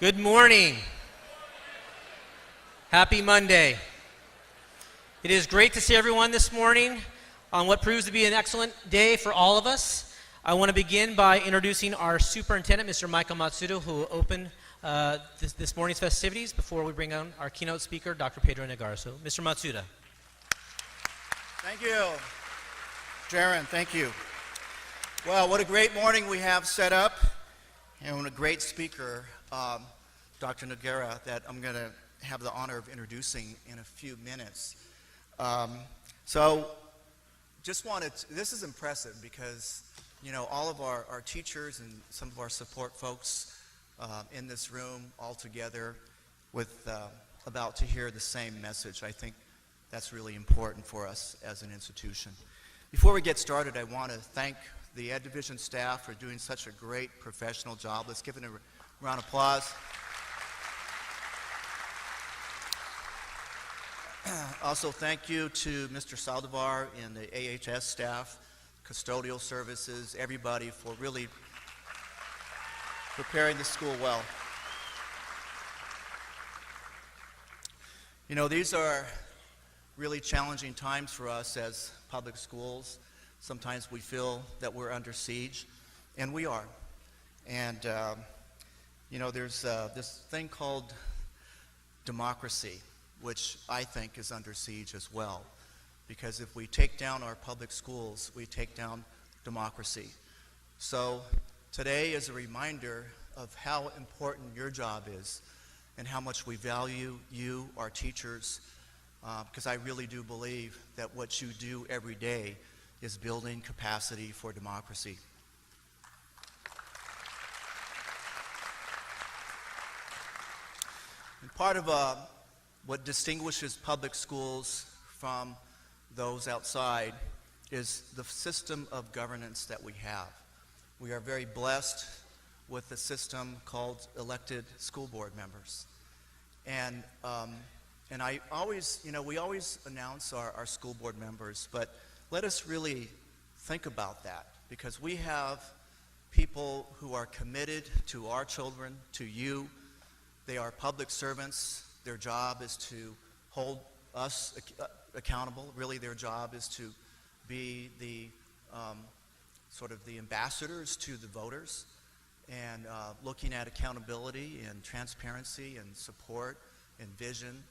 Good morning. Happy Monday. It is great to see everyone this morning on what proves to be an excellent day for all of us. I want to begin by introducing our superintendent, Mr. Michael Matsuda, who will open this morning's festivities before we bring on our keynote speaker, Dr. Pedro Noguera. So, Mr. Matsuda. Thank you, Jaron. Thank you. Well, what a great morning we have set up, and a great speaker, Dr. Noguera, that I'm going to have the honor of introducing in a few minutes. This is impressive because, you know, all of our teachers and some of our support folks in this room all together with about to hear the same message. I think that's really important for us as an institution. Before we get started, I want to thank the Ed Division staff for doing such a great professional job. Let's give it a round of applause. Also, thank you to Mr. Saldivar and the AHS staff, custodial services, everybody for really preparing the school well. You know, these are really challenging times for us as public schools. Sometimes we feel that we're under siege, and we are. And, you know, there's this thing called democracy, which I think is under siege as well. Because if we take down our public schools, we take down democracy. So today is a reminder of how important your job is and how much we value you, our teachers, because I really do believe that what you do every day is building capacity for democracy. And part of what distinguishes public schools from those outside is the system of governance that we have. We are very blessed with a system called elected school board members. And I always, you know, we always announce our school board members, but let us really think about that, because we have people who are committed to our children, to you. They are public servants. Their job is to hold us accountable. Really, their job is to be the sort of the ambassadors to the voters, and looking at accountability and transparency and support and vision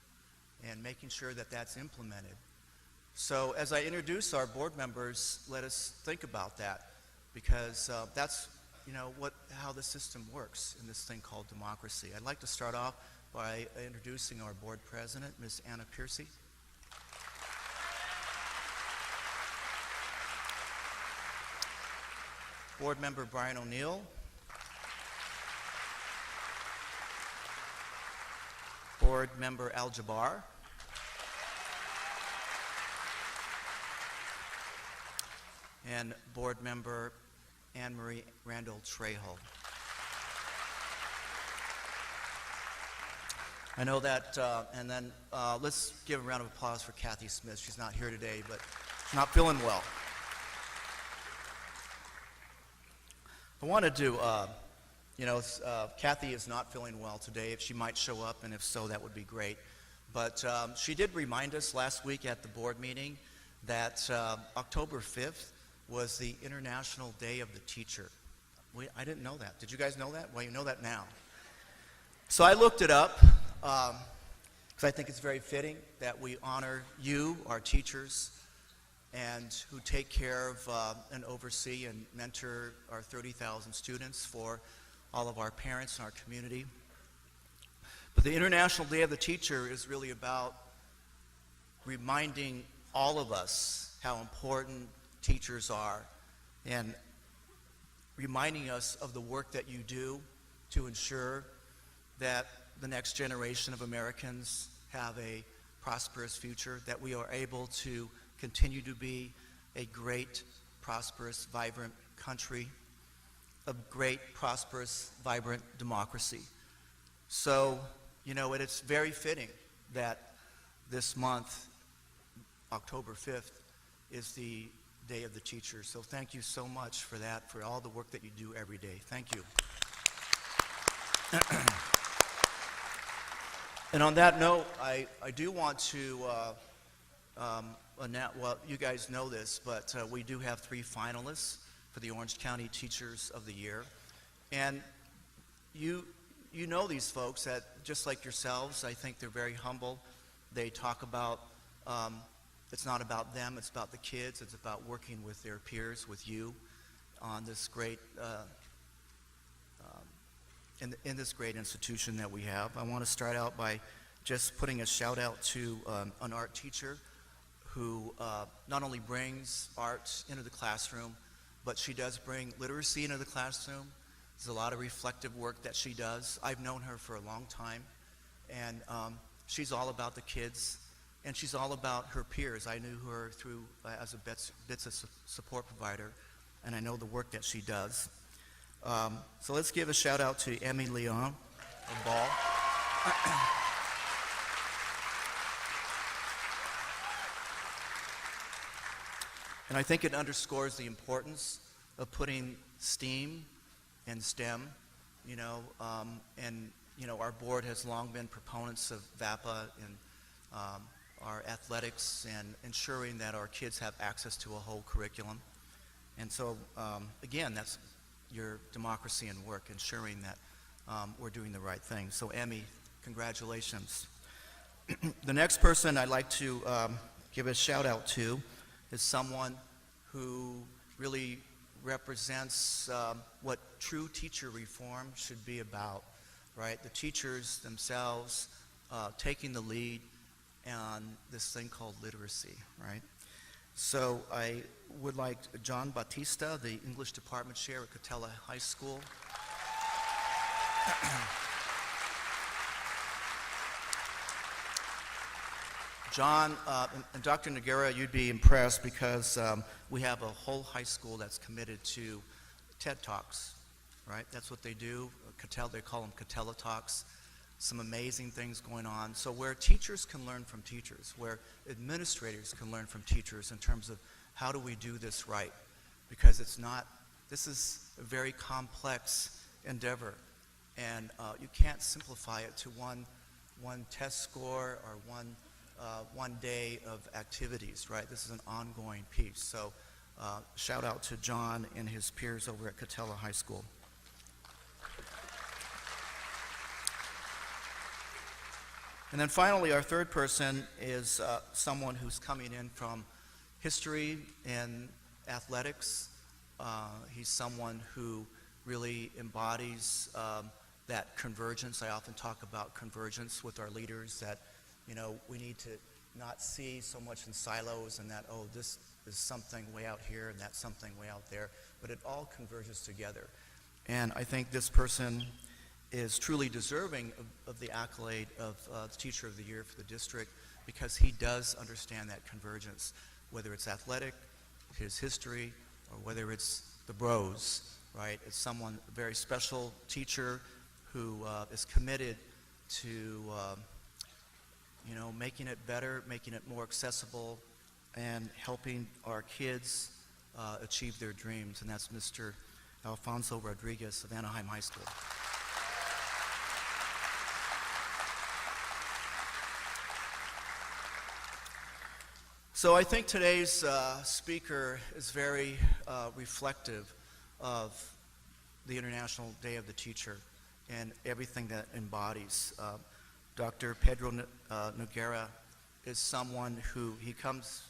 and making sure that that's implemented. So as I introduce our board members, let us think about that, because that's, you know, how the system works in this thing called democracy. I'd like to start off by introducing our board president, Ms. Anna Piercy. Board member Brian O'Neill. Board member Al Jabbar. And board member Anne Marie Randall Trejo. I know that, and then let's give a round of applause for Kathy Smith. She's not here today, but she's not feeling well. I wanted to, you know, Kathy is not feeling well today. If she might show up, and if so, that would be great. But she did remind us last week at the board meeting that October 5th was the International Day of the Teacher. I didn't know that. Did you guys know that? Well, you know that now. So I looked it up, because I think it's very fitting that we honor you, our teachers, and who take care of and oversee and mentor our 30,000 students, for all of our parents in our community. But the International Day of the Teacher is really about reminding all of us how important teachers are, and reminding us of the work that you do to ensure that the next generation of Americans have a prosperous future, that we are able to continue to be a great, prosperous, vibrant country, a great, prosperous, vibrant democracy. So, you know, it's very fitting that this month, October 5th, is the Day of the Teacher. So thank you so much for that, for all the work that you do every day. Thank you. And on that note, I do want to well, you guys know this, but we do have 3 finalists for the Orange County Teachers of the Year. And you know these folks that, just like yourselves, I think they're very humble. They talk about, it's not about them, it's about the kids. It's about working with their peers, with you, on this great, in this great institution that we have. I want to start out by just putting a shout out to an art teacher who not only brings art into the classroom, but she does bring literacy into the classroom. There's a lot of reflective work that she does. I've known her for a long time, and she's all about the kids, and she's all about her peers. I knew her through as a BITSA support provider, and I know the work that she does. So let's give a shout out to Emmy Leon of Ball. And I think it underscores the importance of putting STEAM and STEM, our board has long been proponents of VAPA and our athletics and ensuring that our kids have access to a whole curriculum. And so, again, that's your democracy and work, ensuring that we're doing the right thing. So, Emmy, congratulations. The next person I'd like to give a shout out to is someone who really represents what true teacher reform should be about, right? The teachers themselves taking the lead on this thing called literacy, right? So I would like John Batista, the English Department Chair at Catella High School. John and Dr. Noguera, you'd be impressed because we have a whole high school that's committed to TED Talks, right? That's what they do. They call them Catella Talks. Some amazing things going on. So where teachers can learn from teachers, where administrators can learn from teachers in terms of how do we do this right? Because this is a very complex endeavor, and you can't simplify it to one test score or one day of activities, right? This is an ongoing piece. So shout out to John and his peers over at Catella High School. And then finally, our third person is someone who's coming in from history and athletics. He's someone who really embodies that convergence. I often talk about convergence with our leaders, that we need to not see so much in silos and that, oh, this is something way out here and that's something way out there, but it all converges together. And I think this person is truly deserving of the accolade of the Teacher of the Year for the district, because he does understand that convergence, whether it's athletic, his history, or whether it's the bros, right? It's someone, a very special teacher who is committed to making it better, making it more accessible, and helping our kids achieve their dreams, and that's Mr. Alfonso Rodriguez of Anaheim High School. So I think today's speaker is very reflective of the International Day of the Teacher and everything that embodies. Dr. Pedro Noguera is someone who, he comes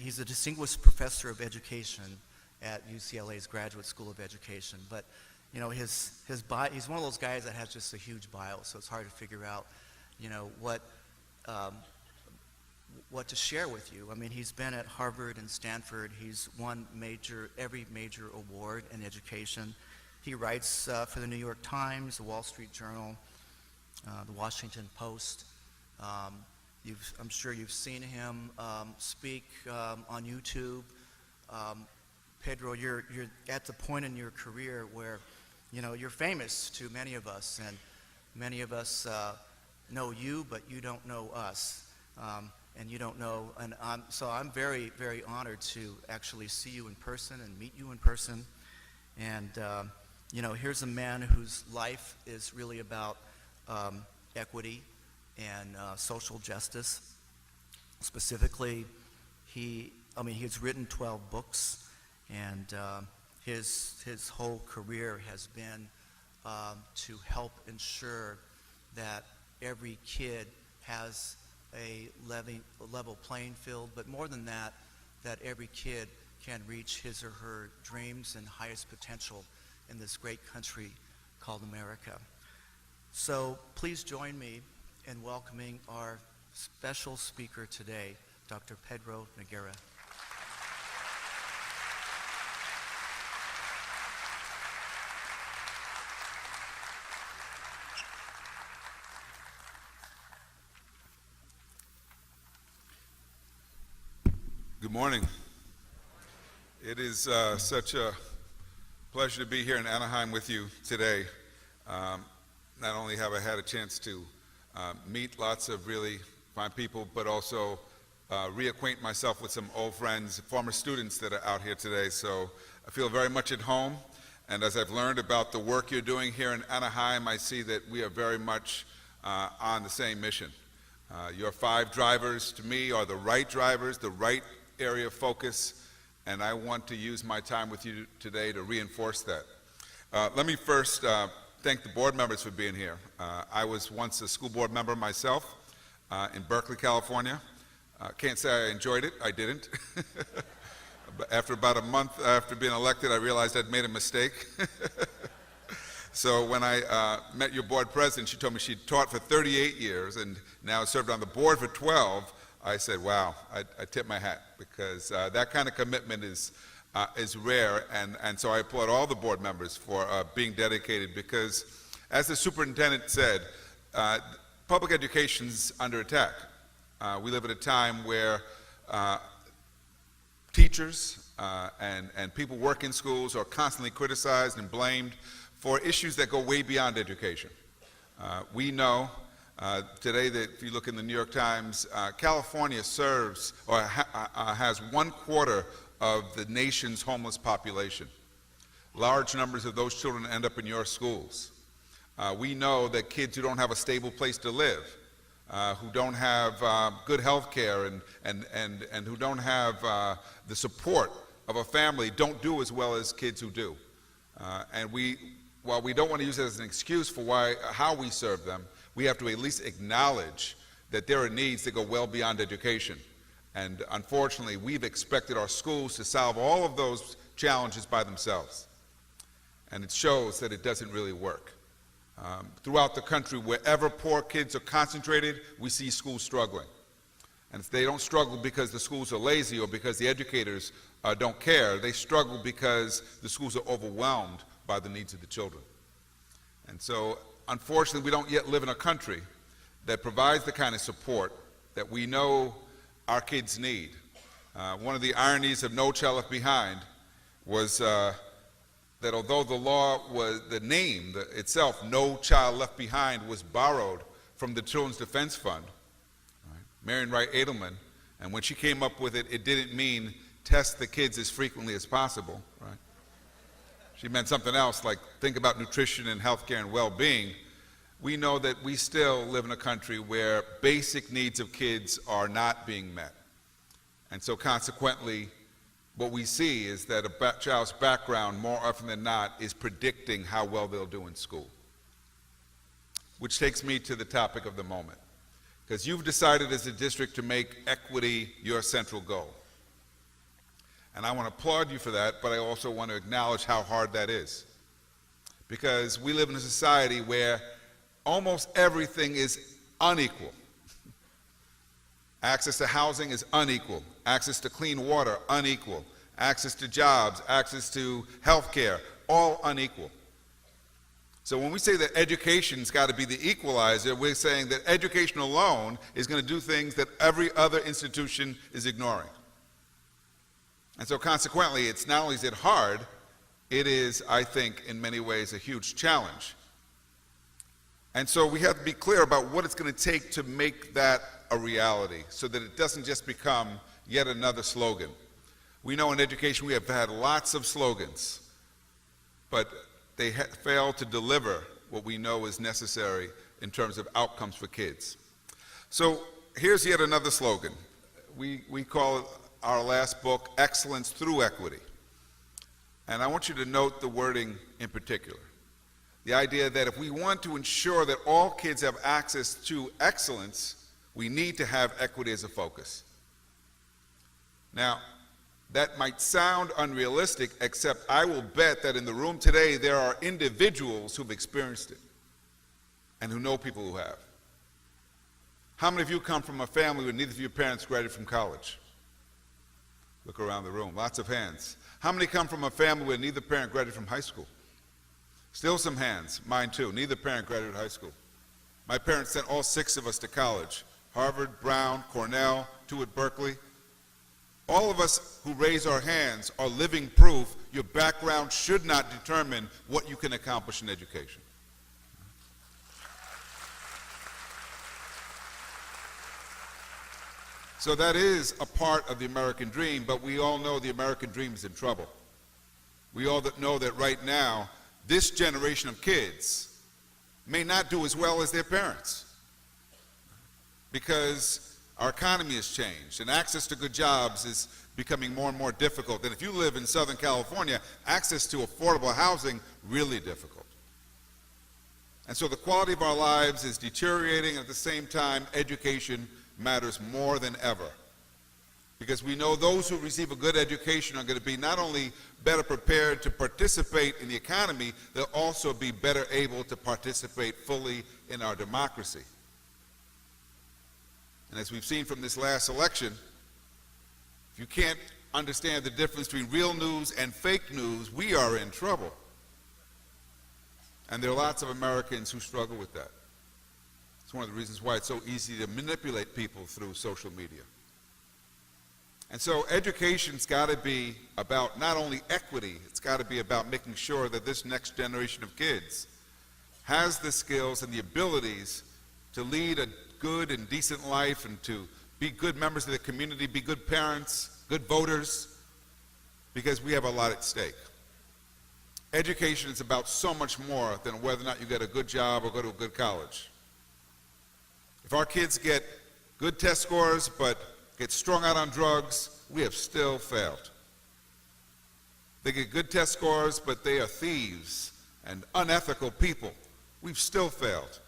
he's a distinguished professor of education at UCLA's Graduate School of Education, but his bio, he's one of those guys that has just a huge bio, so it's hard to figure out, what to share with you. I mean, he's been at Harvard and Stanford. He's won every major award in education. He writes for the New York Times, the Wall Street Journal, the Washington Post. I'm sure you've seen him speak on YouTube. Pedro, you're at the point in your career where you're famous to many of us, and many of us know you, but you don't know us. And you don't know, and so I'm very, very honored to actually see you in person and meet you in person. And here's a man whose life is really about equity and social justice. Specifically, he's written 12 books, and his whole career has been to help ensure that every kid has a level playing field, but more than that, that every kid can reach his or her dreams and highest potential in this great country called America. So please join me in welcoming our special speaker today, Dr. Pedro Noguera. Good morning. It is such a pleasure to be here in Anaheim with you today. Not only have I had a chance to meet lots of really fine people, but also reacquaint myself with some old friends, former students that are out here today. So I feel very much at home. And as I've learned about the work you're doing here in Anaheim, I see that we are very much on the same mission. Your 5 drivers, to me, are the right drivers, the right area of focus, and I want to use my time with you today to reinforce that. Let me first thank the board members for being here. I was once a school board member myself in Berkeley, California. Can't say I enjoyed it, I didn't. But after about a month after being elected, I realized I'd made a mistake. So when I met your board president, she told me she'd taught for 38 years and now served on the board for 12. I said, wow, I tip my hat, because that kind of commitment is rare, and so I applaud all the board members for being dedicated, because as the superintendent said, public education's under attack. We live at a time where teachers and people work in schools are constantly criticized and blamed for issues that go way beyond education. We know today that if you look in the New York Times, California serves or has 1/4 of the nation's homeless population. Large numbers of those children end up in your schools. We know that kids who don't have a stable place to live, who don't have good health care and who don't have the support of a family don't do as well as kids who do. And while we don't want to use it as an excuse for how we serve them, we have to at least acknowledge that there are needs that go well beyond education. And unfortunately, we've expected our schools to solve all of those challenges by themselves. And it shows that it doesn't really work. Throughout the country, wherever poor kids are concentrated, we see schools struggling. And if they don't struggle because the schools are lazy or because the educators don't care, they struggle because the schools are overwhelmed by the needs of the children. And so, unfortunately, we don't yet live in a country that provides the kind of support that we know our kids need. One of the ironies of No Child Left Behind was that although the law was, the name itself, No Child Left Behind, was borrowed from the Children's Defense Fund, right? Marian Wright Edelman, and when she came up with it, it didn't mean test the kids as frequently as possible, right? She meant something else, like think about nutrition and healthcare and well-being. We know that we still live in a country where basic needs of kids are not being met. And so consequently, what we see is that a child's background, more often than not, is predicting how well they'll do in school. Which takes me to the topic of the moment. Because you've decided as a district to make equity your central goal. And I want to applaud you for that, but I also want to acknowledge how hard that is. Because we live in a society where almost everything is unequal. Access to housing is unequal. Access to clean water, unequal. Access to jobs, access to health care, all unequal. So when we say that education's got to be the equalizer, we're saying that education alone is going to do things that every other institution is ignoring. And so consequently, it's not only is it hard, it is, I think, in many ways a huge challenge. And so we have to be clear about what it's going to take to make that a reality so that it doesn't just become yet another slogan. We know in education we have had lots of slogans, but they fail to deliver what we know is necessary in terms of outcomes for kids. So here's yet another slogan. We call it our last book, Excellence Through Equity. And I want you to note the wording in particular. The idea that if we want to ensure that all kids have access to excellence, we need to have equity as a focus. Now, that might sound unrealistic, except I will bet that in the room today there are individuals who've experienced it and who know people who have. How many of you come from a family where neither of your parents graduated from college? Look around the room, lots of hands. How many come from a family where neither parent graduated from high school? Still some hands, mine too. Neither parent graduated high school. My parents sent all 6 of us to college. Harvard, Brown, Cornell, 2 at Berkeley. All of us who raise our hands are living proof your background should not determine what you can accomplish in education. So that is a part of the American dream, but we all know the American dream is in trouble. We all know that right now, this generation of kids may not do as well as their parents because our economy has changed and access to good jobs is becoming more and more difficult. And if you live in Southern California, access to affordable housing, really difficult. And so the quality of our lives is deteriorating, and at the same time, education matters more than ever. Because we know those who receive a good education are going to be not only better prepared to participate in the economy, they'll also be better able to participate fully in our democracy. And as we've seen from this last election, if you can't understand the difference between real news and fake news, we are in trouble. And there are lots of Americans who struggle with that. It's one of the reasons why it's so easy to manipulate people through social media. And so education's got to be about not only equity, it's got to be about making sure that this next generation of kids has the skills and the abilities to lead a good and decent life and to be good members of the community, be good parents, good voters, because we have a lot at stake. Education is about so much more than whether or not you get a good job or go to a good college. If our kids get good test scores but get strung out on drugs, we have still failed. They get good test scores, but they are thieves and unethical people. We've still failed.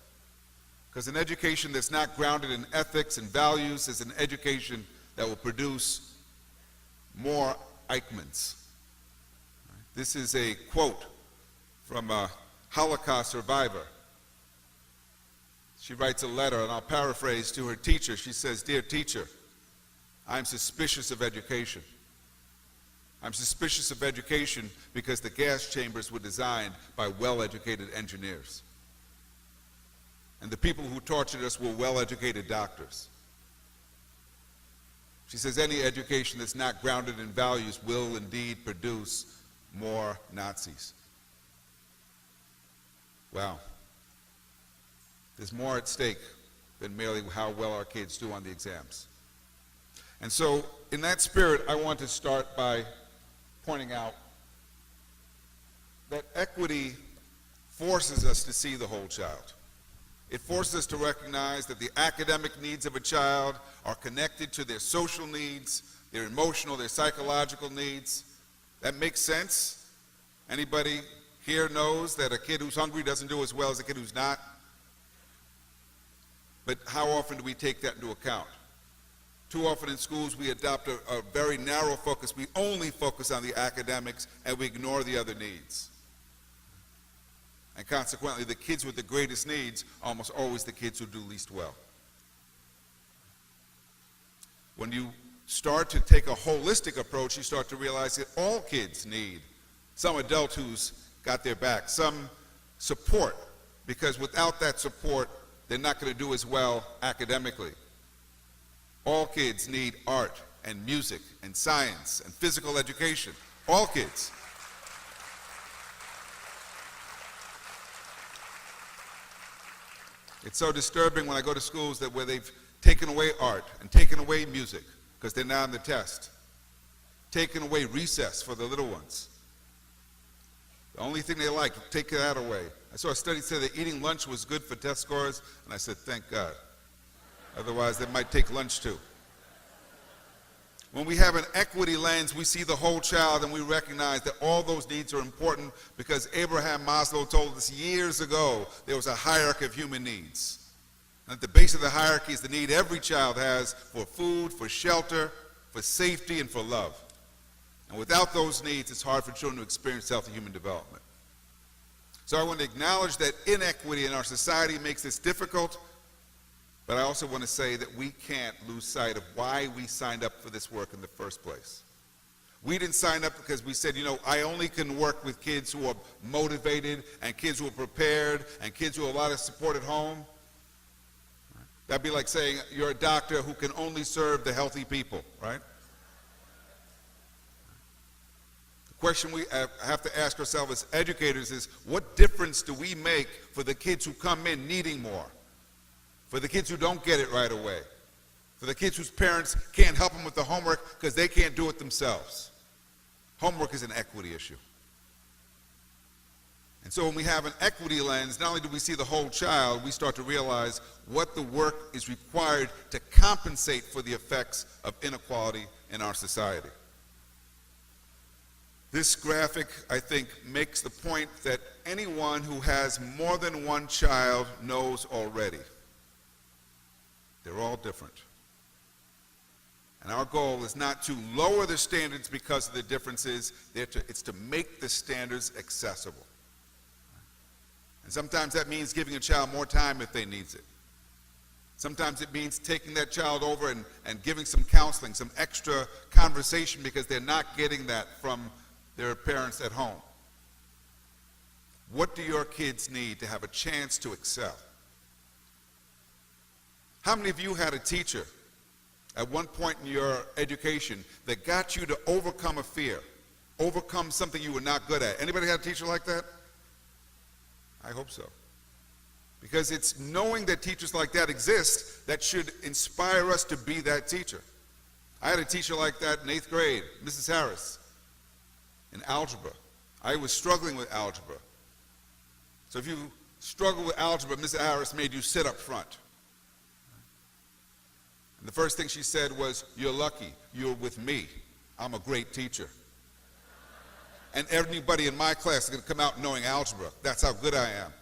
Because an education that's not grounded in ethics and values is an education that will produce more Eichmanns. This is a quote from a Holocaust survivor. She writes a letter, and I'll paraphrase, to her teacher. She says, "Dear teacher, I'm suspicious of education. I'm suspicious of education because the gas chambers were designed by well-educated engineers. And the people who tortured us were well-educated doctors." She says, "Any education that's not grounded in values will indeed produce more Nazis." Wow. There's more at stake than merely how well our kids do on the exams. And so, in that spirit, I want to start by pointing out that equity forces us to see the whole child. It forces us to recognize that the academic needs of a child are connected to their social needs, their emotional, their psychological needs. That makes sense. Anybody here knows that a kid who's hungry doesn't do as well as a kid who's not? But how often do we take that into account? Too often in schools we adopt a very narrow focus. We only focus on the academics and we ignore the other needs. And consequently, the kids with the greatest needs are almost always the kids who do least well. When you start to take a holistic approach, you start to realize that all kids need some adult who's got their back, some support, because without that support, they're not going to do as well academically. All kids need art and music and science and physical education. All kids. It's so disturbing when I go to schools where they've taken away art and taken away music because they're now on the test. Taken away recess for the little ones. The only thing they like, take that away. I saw a study say that eating lunch was good for test scores, and I said, thank God. Otherwise, they might take lunch too. When we have an equity lens, we see the whole child and we recognize that all those needs are important because Abraham Maslow told us years ago there was a hierarchy of human needs. And at the base of the hierarchy is the need every child has for food, for shelter, for safety, and for love. And without those needs, it's hard for children to experience healthy human development. So I want to acknowledge that inequity in our society makes this difficult, but I also want to say that we can't lose sight of why we signed up for this work in the first place. We didn't sign up because we said, I only can work with kids who are motivated and kids who are prepared and kids who have a lot of support at home. That'd be like saying you're a doctor who can only serve the healthy people, right? The question we have to ask ourselves as educators is, what difference do we make for the kids who come in needing more? For the kids who don't get it right away, for the kids whose parents can't help them with the homework because they can't do it themselves. Homework is an equity issue. And so when we have an equity lens, not only do we see the whole child, we start to realize what the work is required to compensate for the effects of inequality in our society. This graphic, I think, makes the point that anyone who has more than one child knows already. They're all different. And our goal is not to lower the standards because of the differences, it's to make the standards accessible. And sometimes that means giving a child more time if they need it. Sometimes it means taking that child over and giving some counseling, some extra conversation because they're not getting that from their parents at home. What do your kids need to have a chance to excel? How many of you had a teacher at one point in your education that got you to overcome a fear, overcome something you were not good at? Anybody had a teacher like that? I hope so. Because it's knowing that teachers like that exist that should inspire us to be that teacher. I had a teacher like that in 8th grade, Mrs. Harris, in algebra. I was struggling with algebra. So if you struggle with algebra, Mrs. Harris made you sit up front. And the first thing she said was, "You're lucky, you're with me. I'm a great teacher. And everybody in my class is going to come out knowing algebra. That's how good I am."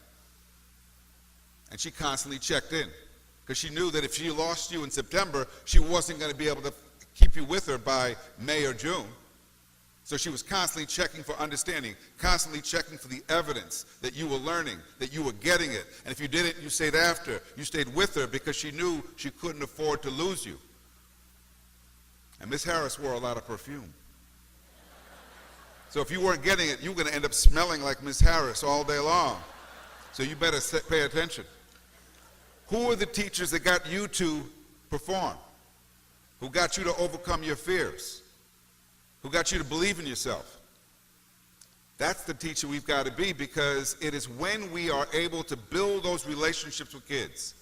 And she constantly checked in because she knew that if she lost you in September, she wasn't going to be able to keep you with her by May or June. So she was constantly checking for understanding, constantly checking for the evidence that you were learning, that you were getting it. And if you didn't, you stayed after. You stayed with her because she knew she couldn't afford to lose you. And Miss Harris wore a lot of perfume. So if you weren't getting it, you were going to end up smelling like Miss Harris all day long. So you better pay attention. Who are the teachers that got you to perform? Who got you to overcome your fears? Who got you to believe in yourself? That's the teacher we've got to be, because it is when we are able to build those relationships with kids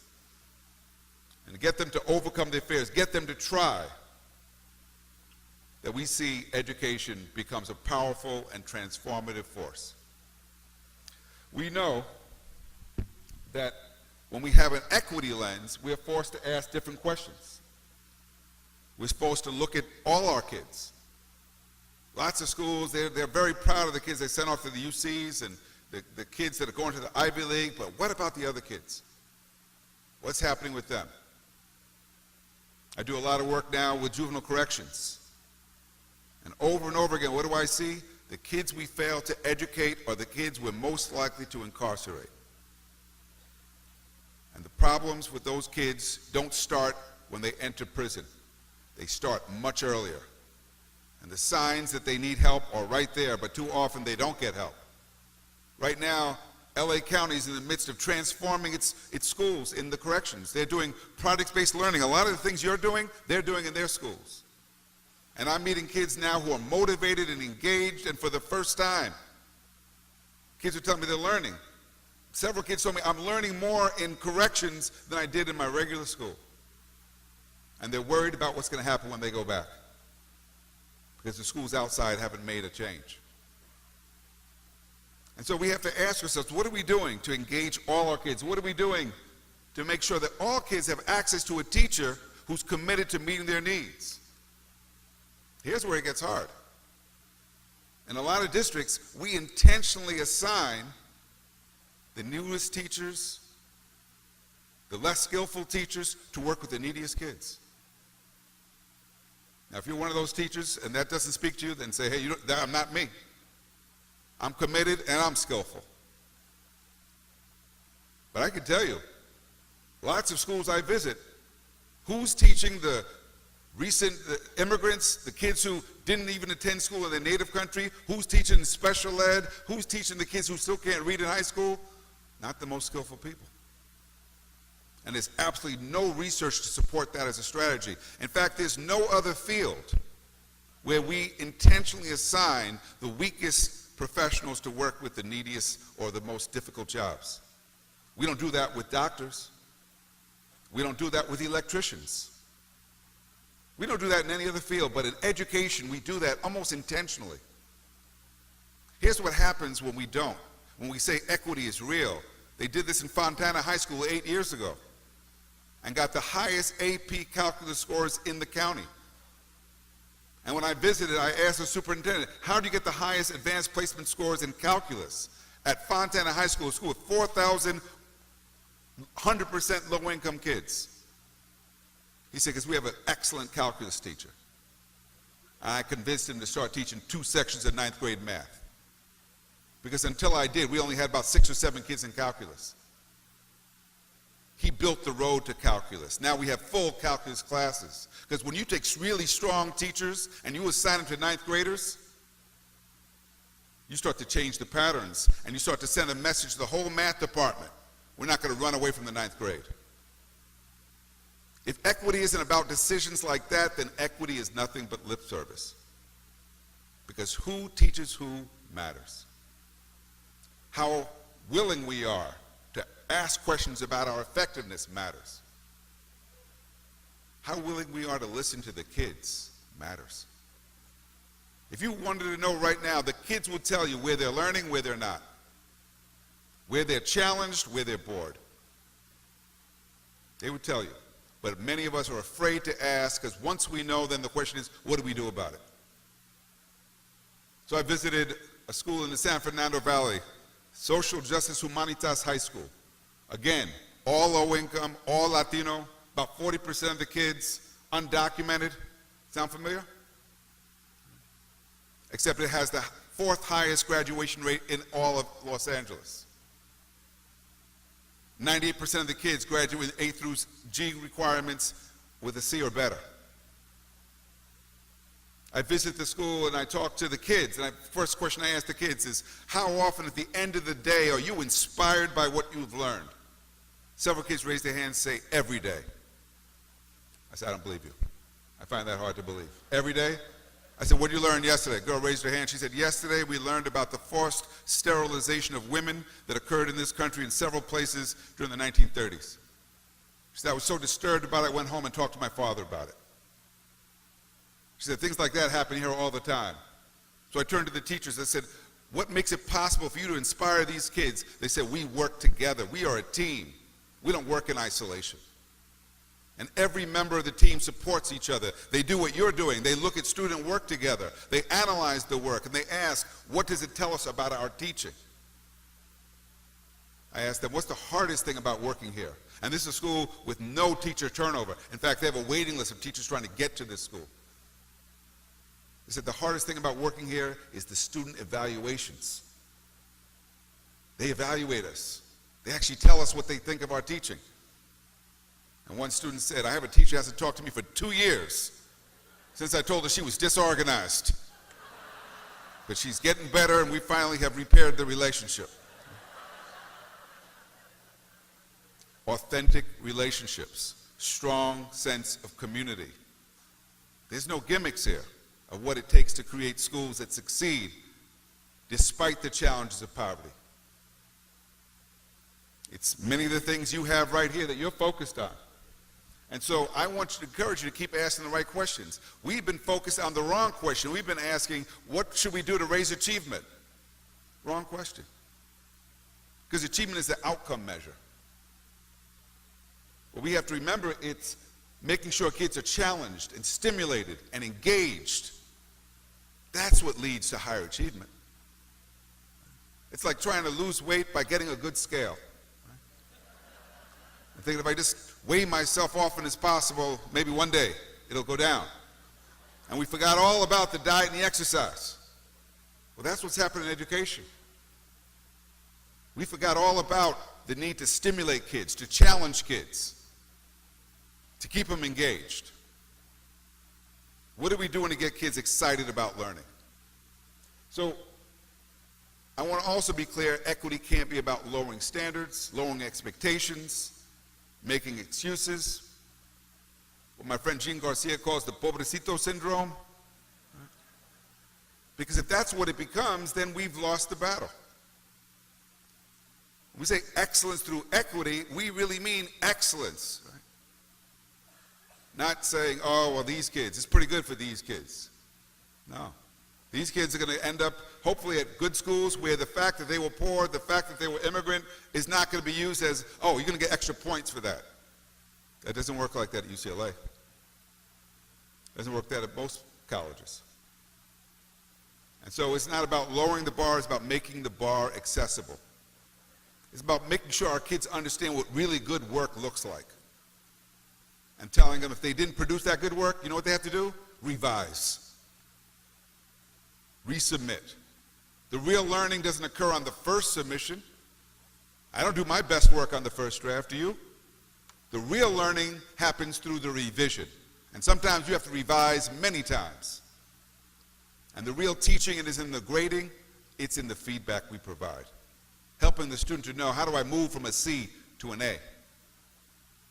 and get them to overcome their fears, get them to try, that we see education becomes a powerful and transformative force. We know that when we have an equity lens, we're forced to ask different questions. We're supposed to look at all our kids. Lots of schools, they're very proud of the kids they send off to the UCs and the kids that are going to the Ivy League, but what about the other kids? What's happening with them? I do a lot of work now with juvenile corrections. And over again, what do I see? The kids we fail to educate are the kids we're most likely to incarcerate. And the problems with those kids don't start when they enter prison. They start much earlier. And the signs that they need help are right there, but too often they don't get help. Right now, LA County is in the midst of transforming its schools in the corrections. They're doing project-based learning. A lot of the things you're doing, they're doing in their schools. And I'm meeting kids now who are motivated and engaged, and for the first time, kids are telling me they're learning. Several kids told me, "I'm learning more in corrections than I did in my regular school." And they're worried about what's going to happen when they go back, because the schools outside haven't made a change. And so we have to ask ourselves, what are we doing to engage all our kids? What are we doing to make sure that all kids have access to a teacher who's committed to meeting their needs? Here's where it gets hard. In a lot of districts, we intentionally assign the newest teachers, the less skillful teachers, to work with the neediest kids. Now, if you're one of those teachers and that doesn't speak to you, then say, hey, I'm not me. I'm committed and I'm skillful. But I can tell you, lots of schools I visit, who's teaching the recent immigrants, the kids who didn't even attend school in their native country? Who's teaching special ed? Who's teaching the kids who still can't read in high school? Not the most skillful people. And there's absolutely no research to support that as a strategy. In fact, there's no other field where we intentionally assign the weakest professionals to work with the neediest or the most difficult jobs. We don't do that with doctors. We don't do that with electricians. We don't do that in any other field, but in education, we do that almost intentionally. Here's what happens when we don't. When we say equity is real. They did this in Fontana High School 8 years ago and got the highest AP calculus scores in the county. And when I visited, I asked the superintendent, how do you get the highest advanced placement scores in calculus at Fontana High School, a school with 4,000 100% low-income kids? He said, because we have an excellent calculus teacher. And I convinced him to start teaching 2 sections of 9th grade math. Because until I did, we only had about 6 or 7 kids in calculus. He built the road to calculus. Now we have full calculus classes. Because when you take really strong teachers and you assign them to 9th graders, you start to change the patterns and you start to send a message to the whole math department. We're not going to run away from the 9th grade. If equity isn't about decisions like that, then equity is nothing but lip service. Because who teaches who matters. How willing we are to ask questions about our effectiveness matters. How willing we are to listen to the kids matters. If you wanted to know right now, the kids will tell you where they're learning, where they're not. Where they're challenged, where they're bored. They would tell you. But many of us are afraid to ask, because once we know, then the question is, what do we do about it? So I visited a school in the San Fernando Valley, Social Justice Humanitas High School. Again, all low income, all Latino, about 40% of the kids, undocumented. Sound familiar? Except it has the 4th highest graduation rate in all of Los Angeles. 98% of the kids graduate with A through G requirements with a C or better. I visit the school and I talk to the kids, and the first question I ask the kids is, how often at the end of the day are you inspired by what you've learned? Several kids raise their hands and say, every day. I said, I don't believe you. I find that hard to believe. Every day? I said, what did you learn yesterday? A girl raised her hand. She said, yesterday we learned about the forced sterilization of women that occurred in this country in several places during the 1930s. She said, I was so disturbed about it, I went home and talked to my father about it. She said, things like that happen here all the time. So I turned to the teachers. I said, what makes it possible for you to inspire these kids? They said, we work together. We are a team. We don't work in isolation. And every member of the team supports each other. They do what you're doing. They look at student work together. They analyze the work, and they ask, what does it tell us about our teaching? I asked them, what's the hardest thing about working here? And this is a school with no teacher turnover. In fact, they have a waiting list of teachers trying to get to this school. They said the hardest thing about working here is the student evaluations. They evaluate us. They actually tell us what they think of our teaching. And one student said, I have a teacher who hasn't talked to me for 2 years since I told her she was disorganized. But she's getting better, and we finally have repaired the relationship. Authentic relationships, strong sense of community. There's no gimmicks here of what it takes to create schools that succeed despite the challenges of poverty. It's many of the things you have right here that you're focused on. And so I want to encourage you to keep asking the right questions. We've been focused on the wrong question. We've been asking, what should we do to raise achievement? Wrong question. because achievement is the outcome measure. But we have to remember it's making sure kids are challenged and stimulated and engaged. That's what leads to higher achievement. It's like trying to lose weight by getting a good scale. I'm thinking if I just weigh myself often as possible, maybe one day it'll go down. And we forgot all about the diet and the exercise. Well, that's what's happening in education. We forgot all about the need to stimulate kids, to challenge kids, to keep them engaged. What are we doing to get kids excited about learning? So, I want to also be clear, equity can't be about lowering standards, lowering expectations, making excuses, what my friend Jean Garcia calls the pobrecito syndrome. Because if that's what it becomes, then we've lost the battle. When we say excellence through equity, we really mean excellence. Right? Not saying, oh, well, these kids, it's pretty good for these kids. No. These kids are going to end up, hopefully, at good schools where the fact that they were poor, the fact that they were immigrant, is not going to be used as, oh, you're going to get extra points for that. That doesn't work like that at UCLA. It doesn't work that at most colleges. And so it's not about lowering the bar, it's about making the bar accessible. It's about making sure our kids understand what really good work looks like. And telling them if they didn't produce that good work, you know what they have to do? Revise. Resubmit. The real learning doesn't occur on the first submission. I don't do my best work on the first draft, do you? The real learning happens through the revision. And sometimes you have to revise many times. And the real teaching is in the grading, it's in the feedback we provide. Helping the student to know, how do I move from a C to an A?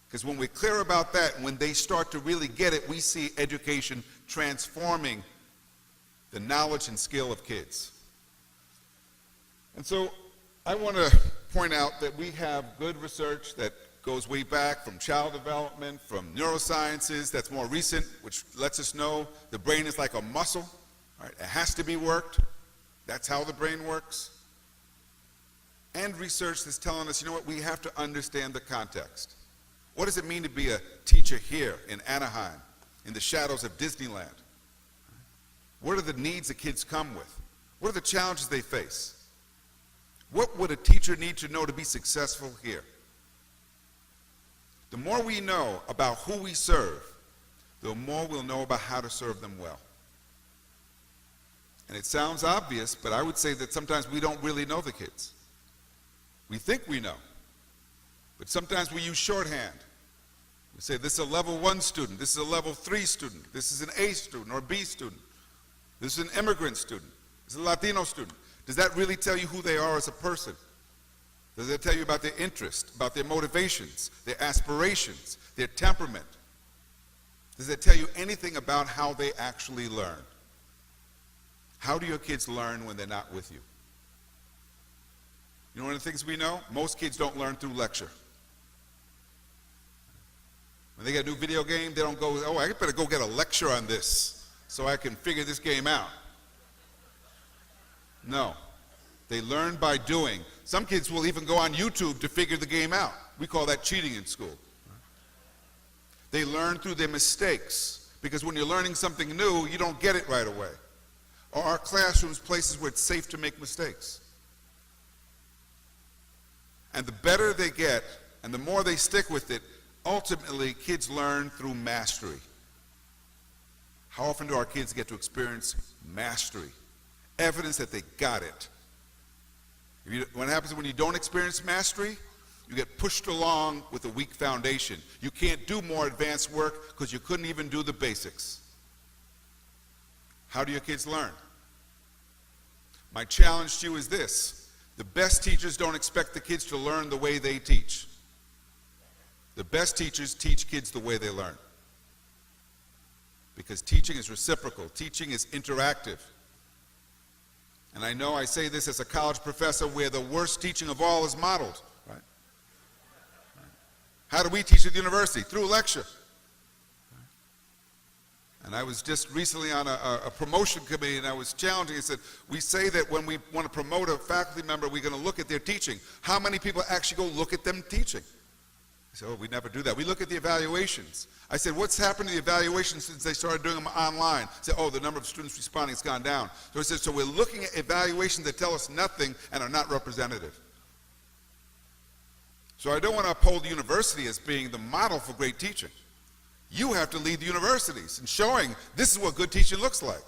Because when we're clear about that, and when they start to really get it, we see education transforming the knowledge and skill of kids. And so I want to point out that we have good research that goes way back from child development, from neurosciences, that's more recent, which lets us know the brain is like a muscle. Right? It has to be worked. That's how the brain works. And research that's telling us, you know what, we have to understand the context. What does it mean to be a teacher here in Anaheim, in the shadows of Disneyland? What are the needs that kids come with? What are the challenges they face? What would a teacher need to know to be successful here? The more we know about who we serve, the more we'll know about how to serve them well. And it sounds obvious, but I would say that sometimes we don't really know the kids. We think we know, but sometimes we use shorthand. We say, this is a level 1 student, this is a level 3 student, this is an A student or B student, this is an immigrant student, this is a Latino student. Does that really tell you who they are as a person? Does it tell you about their interests, about their motivations, their aspirations, their temperament? Does it tell you anything about how they actually learn? How do your kids learn when they're not with you? You know one of the things we know? Most kids don't learn through lecture. When they get a new video game, they don't go, oh, I better go get a lecture on this so I can figure this game out. No. They learn by doing. Some kids will even go on YouTube to figure the game out. We call that cheating in school. They learn through their mistakes, because when you're learning something new, you don't get it right away. Or our classrooms places where it's safe to make mistakes. And the better they get, and the more they stick with it, ultimately kids learn through mastery. How often do our kids get to experience mastery? Evidence that they got it. What happens when you don't experience mastery? You get pushed along with a weak foundation. You can't do more advanced work because you couldn't even do the basics. How do your kids learn? My challenge to you is this: the best teachers don't expect the kids to learn the way they teach. The best teachers teach kids the way they learn. Because teaching is reciprocal, teaching is interactive. And I know I say this as a college professor where the worst teaching of all is modeled. Right? How do we teach at the university? Through lecture. And I was just recently on a promotion committee, and I was challenging. I said, we say that when we want to promote a faculty member, we're going to look at their teaching. How many people actually go look at them teaching? I said, oh, we never do that. We look at the evaluations. I said, what's happened to the evaluations since they started doing them online? I said, oh, the number of students responding has gone down. So I said, so we're looking at evaluations that tell us nothing and are not representative. So I don't want to uphold the university as being the model for great teaching. You have to lead the universities in showing this is what good teaching looks like.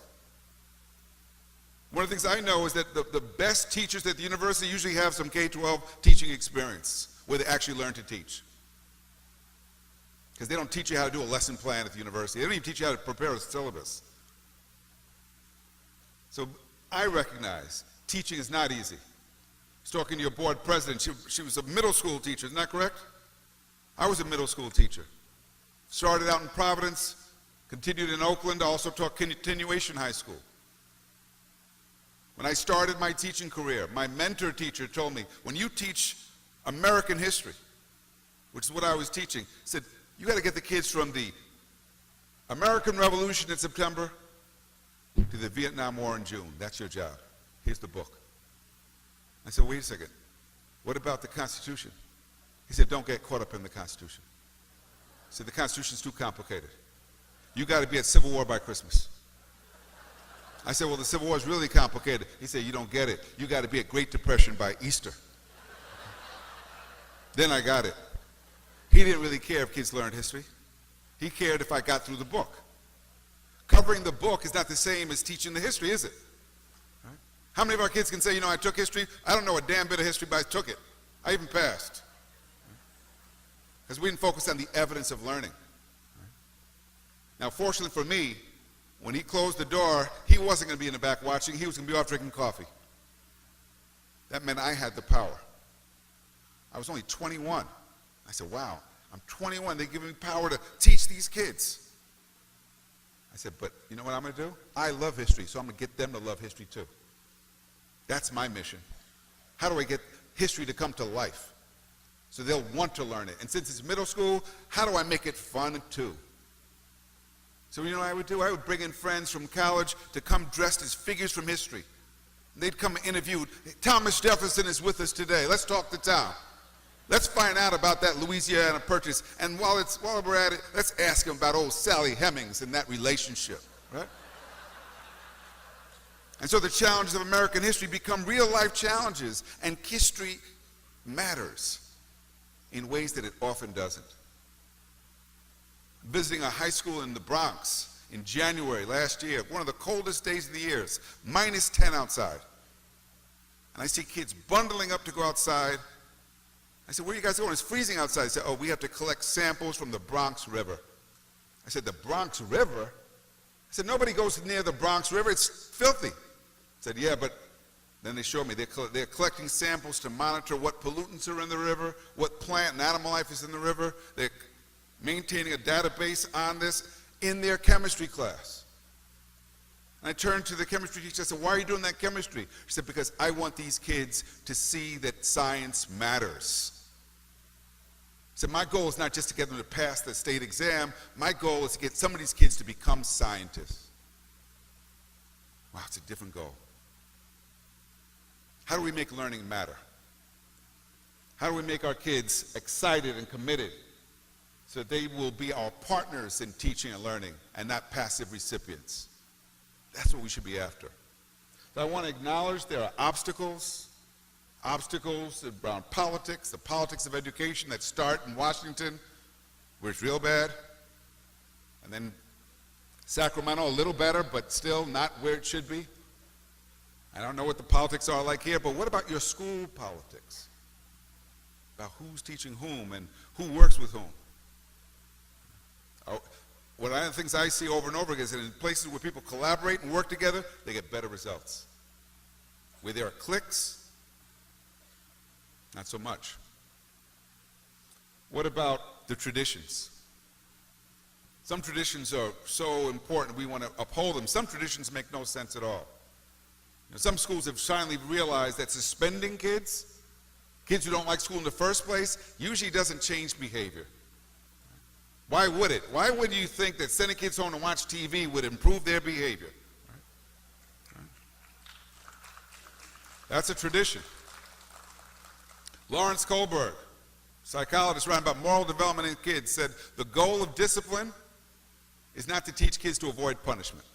One of the things I know is that the best teachers at the university usually have some K-12 teaching experience where they actually learn to teach. Because they don't teach you how to do a lesson plan at the university. They don't even teach you how to prepare a syllabus. So I recognize teaching is not easy. I was talking to your board president. She was a middle school teacher, isn't that correct? I was a middle school teacher. Started out in Providence, continued in Oakland, also taught continuation high school. When I started my teaching career, my mentor teacher told me, when you teach American history, which is what I was teaching, said, you got to get the kids from the American Revolution in September to the Vietnam War in June. That's your job. Here's the book. I said, wait a second. What about the Constitution? He said, don't get caught up in the Constitution. He said, the Constitution's too complicated. You got to be at Civil War by Christmas. I said, well, the Civil War is really complicated. He said, you don't get it. You got to be at Great Depression by Easter. Then I got it. He didn't really care if kids learned history. He cared if I got through the book. Covering the book is not the same as teaching the history, is it? Right? How many of our kids can say, you know, I took history? I don't know a damn bit of history, but I took it. I even passed. Because we didn't focus on the evidence of learning. Now, fortunately for me, when he closed the door, he wasn't going to be in the back watching. He was going to be off drinking coffee. That meant I had the power. I was only 21. I said, wow, I'm 21. They're giving me power to teach these kids. I said, but you know what I'm going to do? I love history, so I'm going to get them to love history too. That's my mission. How do I get history to come to life so they'll want to learn it? And since it's middle school, how do I make it fun too? So you know what I would do? I would bring in friends from college to come dressed as figures from history. They'd come interviewed. Thomas Jefferson is with us today. Let's talk to Tom. Let's find out about that Louisiana Purchase. And while we're at it, let's ask him about old Sally Hemings and that relationship, right? And so the challenges of American history become real-life challenges, and history matters in ways that it often doesn't. Visiting a high school in the Bronx in January last year, one of the coldest days of the year, -10 outside. And I see kids bundling up to go outside. I said, where are you guys going? It's freezing outside. They said, oh, we have to collect samples from the Bronx River. I said, the Bronx River? I said, nobody goes near the Bronx River. It's filthy. I said, yeah, but then they showed me they're collecting samples to monitor what pollutants are in the river, what plant and animal life is in the river. They're maintaining a database on this in their chemistry class. And I turned to the chemistry teacher. I said, why are you doing that chemistry? She said, because I want these kids to see that science matters. I said, my goal is not just to get them to pass the state exam. My goal is to get some of these kids to become scientists. Wow, it's a different goal. How do we make learning matter? How do we make our kids excited and committed so that they will be our partners in teaching and learning and not passive recipients? That's what we should be after. So I want to acknowledge there are obstacles around politics, the politics of education that start in Washington, where it's real bad, and then Sacramento, a little better, but still not where it should be. I don't know what the politics are like here, but what about your school politics? About who's teaching whom and who works with whom? One of the things I see over and over again is that in places where people collaborate and work together, they get better results. Where there are cliques, not so much. What about the traditions? Some traditions are so important we want to uphold them. Some traditions make no sense at all. You know, some schools have finally realized that suspending kids who don't like school in the first place, usually doesn't change behavior. Why would it? Why would you think that sending kids home to watch TV would improve their behavior? That's a tradition. Lawrence Kohlberg, psychologist writing about moral development in kids, said the goal of discipline is not to teach kids to avoid punishment.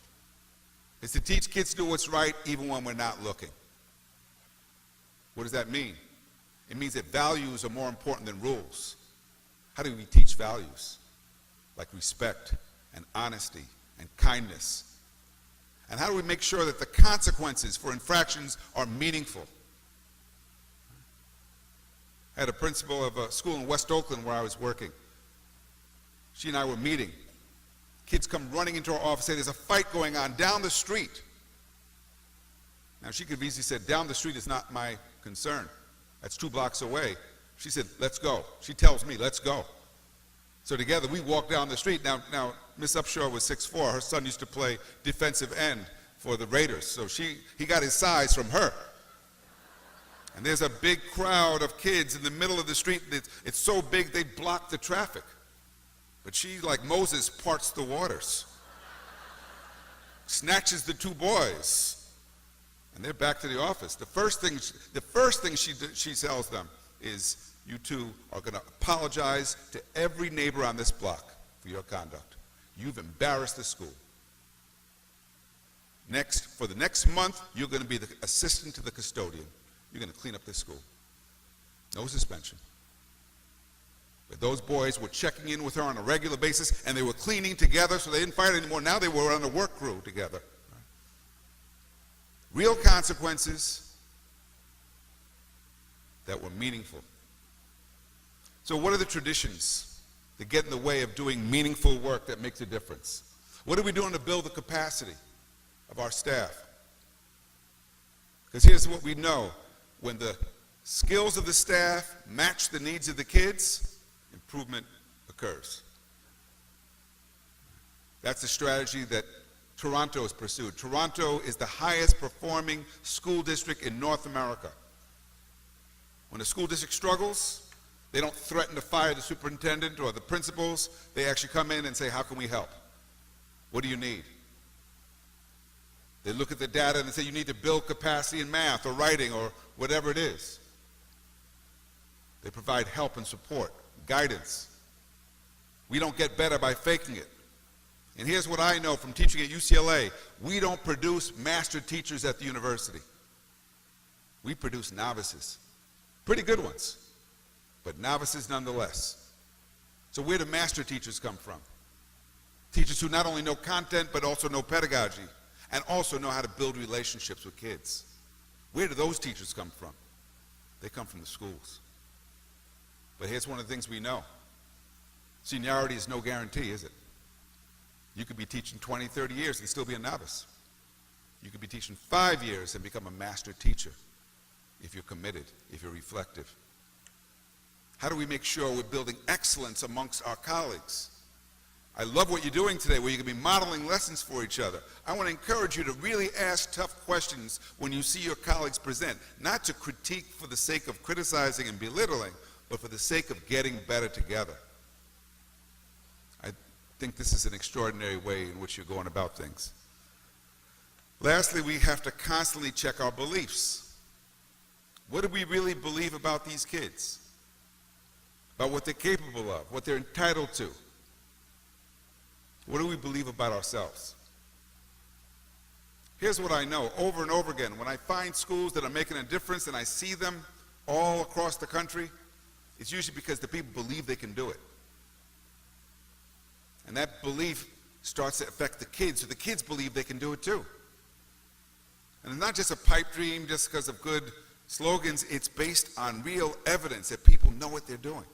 It's to teach kids to do what's right even when we're not looking. What does that mean? It means that values are more important than rules. How do we teach values? Like respect and honesty and kindness. And how do we make sure that the consequences for infractions are meaningful? I had a principal of a school in West Oakland where I was working. She and I were meeting. Kids come running into our office, say there's a fight going on down the street. Now she could have easily said, down the street is not my concern. That's 2 blocks away. She said, let's go. She tells me, let's go. So together we walk down the street. Now Miss Upshaw was 6'4". Her son used to play defensive end for the Raiders. So he got his size from her. And there's a big crowd of kids in the middle of the street. It's so big they block the traffic. But she, like Moses, parts the waters. Snatches the 2 boys. And they're back to the office. The first thing she tells them is, you 2 are going to apologize to every neighbor on this block for your conduct. You've embarrassed the school. For the next month, you're going to be the assistant to the custodian. You're going to clean up this school. No suspension. But those boys were checking in with her on a regular basis, and they were cleaning together, so they didn't fight anymore. Now they were on a work crew together. Real consequences that were meaningful. So what are the traditions that get in the way of doing meaningful work that makes a difference? What are we doing to build the capacity of our staff? Because here's what we know. When the skills of the staff match the needs of the kids, improvement occurs. That's the strategy that Toronto has pursued. Toronto is the highest performing school district in North America. When a school district struggles, they don't threaten to fire the superintendent or the principals. They actually come in and say, how can we help? What do you need? They look at the data and say, you need to build capacity in math or writing or whatever it is. They provide help and support, guidance. We don't get better by faking it. And here's what I know from teaching at UCLA. We don't produce master teachers at the university. We produce novices. Pretty good ones, but novices nonetheless. So where do master teachers come from? Teachers who not only know content, but also know pedagogy, and also know how to build relationships with kids. Where do those teachers come from? They come from the schools. But here's one of the things we know. Seniority is no guarantee, is it? You could be teaching 20, 30 years and still be a novice. You could be teaching 5 years and become a master teacher if you're committed, if you're reflective. How do we make sure we're building excellence amongst our colleagues? I love what you're doing today, where you're going to be modeling lessons for each other. I want to encourage you to really ask tough questions when you see your colleagues present, not to critique for the sake of criticizing and belittling, but for the sake of getting better together. I think this is an extraordinary way in which you're going about things. Lastly, we have to constantly check our beliefs. What do we really believe about these kids? About what they're capable of, what they're entitled to? What do we believe about ourselves? Here's what I know over and over again. When I find schools that are making a difference and I see them all across the country, it's usually because the people believe they can do it. And that belief starts to affect the kids, so the kids believe they can do it too. And it's not just a pipe dream just because of good slogans. It's based on real evidence that people know what they're doing.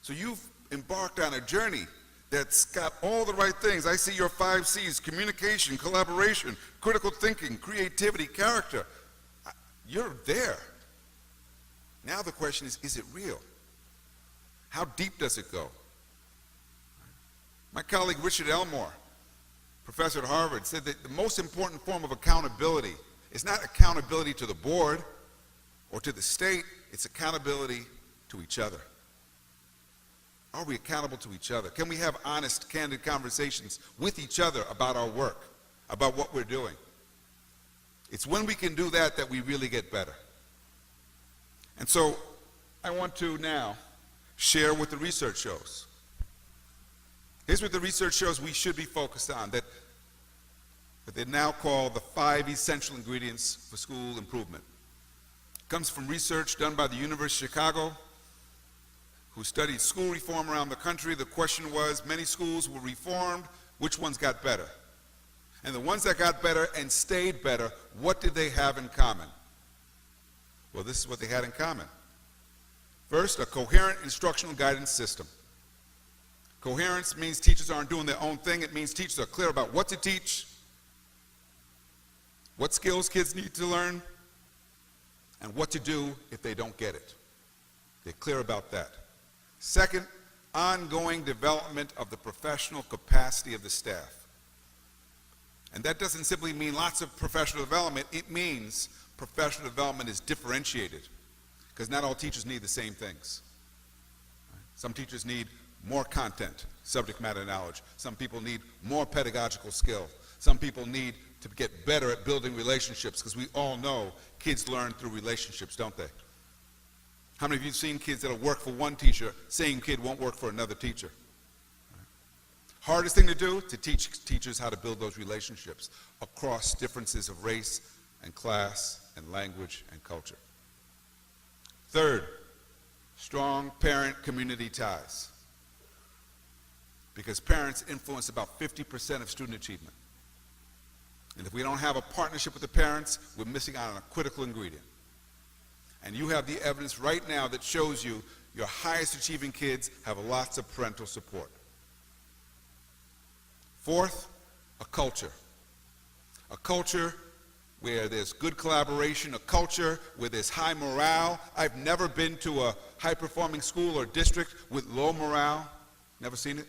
So you've embarked on a journey that's got all the right things. I see your 5 C's: communication, collaboration, critical thinking, creativity, character. You're there. Now the question is it real? How deep does it go? My colleague Richard Elmore, professor at Harvard, said that the most important form of accountability is not accountability to the board or to the state, it's accountability to each other. Are we accountable to each other? Can we have honest, candid conversations with each other about our work, about what we're doing? It's when we can do that that we really get better. And so I want to now share what the research shows. Here's what the research shows we should be focused on, that they now call the 5 essential ingredients for school improvement. It comes from research done by the University of Chicago, who studied school reform around the country. The question was, many schools were reformed, which ones got better? And the ones that got better and stayed better, what did they have in common? Well, this is what they had in common. First, a coherent instructional guidance system. Coherence means teachers aren't doing their own thing. It means teachers are clear about what to teach, what skills kids need to learn, and what to do if they don't get it. They're clear about that. Second, ongoing development of the professional capacity of the staff. And that doesn't simply mean lots of professional development. It means professional development is differentiated, because not all teachers need the same things. Some teachers need more content, subject matter knowledge. Some people need more pedagogical skill. Some people need to get better at building relationships, because we all know kids learn through relationships, don't they? How many of you have seen kids that'll work for one teacher, same kid won't work for another teacher? Hardest thing to do, to teach teachers how to build those relationships across differences of race and class and language and culture. Third, strong parent-community ties, because parents influence about 50% of student achievement. And if we don't have a partnership with the parents, we're missing out on a critical ingredient. And you have the evidence right now that shows you your highest achieving kids have lots of parental support. Fourth, a culture. A culture where there's good collaboration, a culture where there's high morale. I've never been to a high-performing school or district with low morale. Never seen it.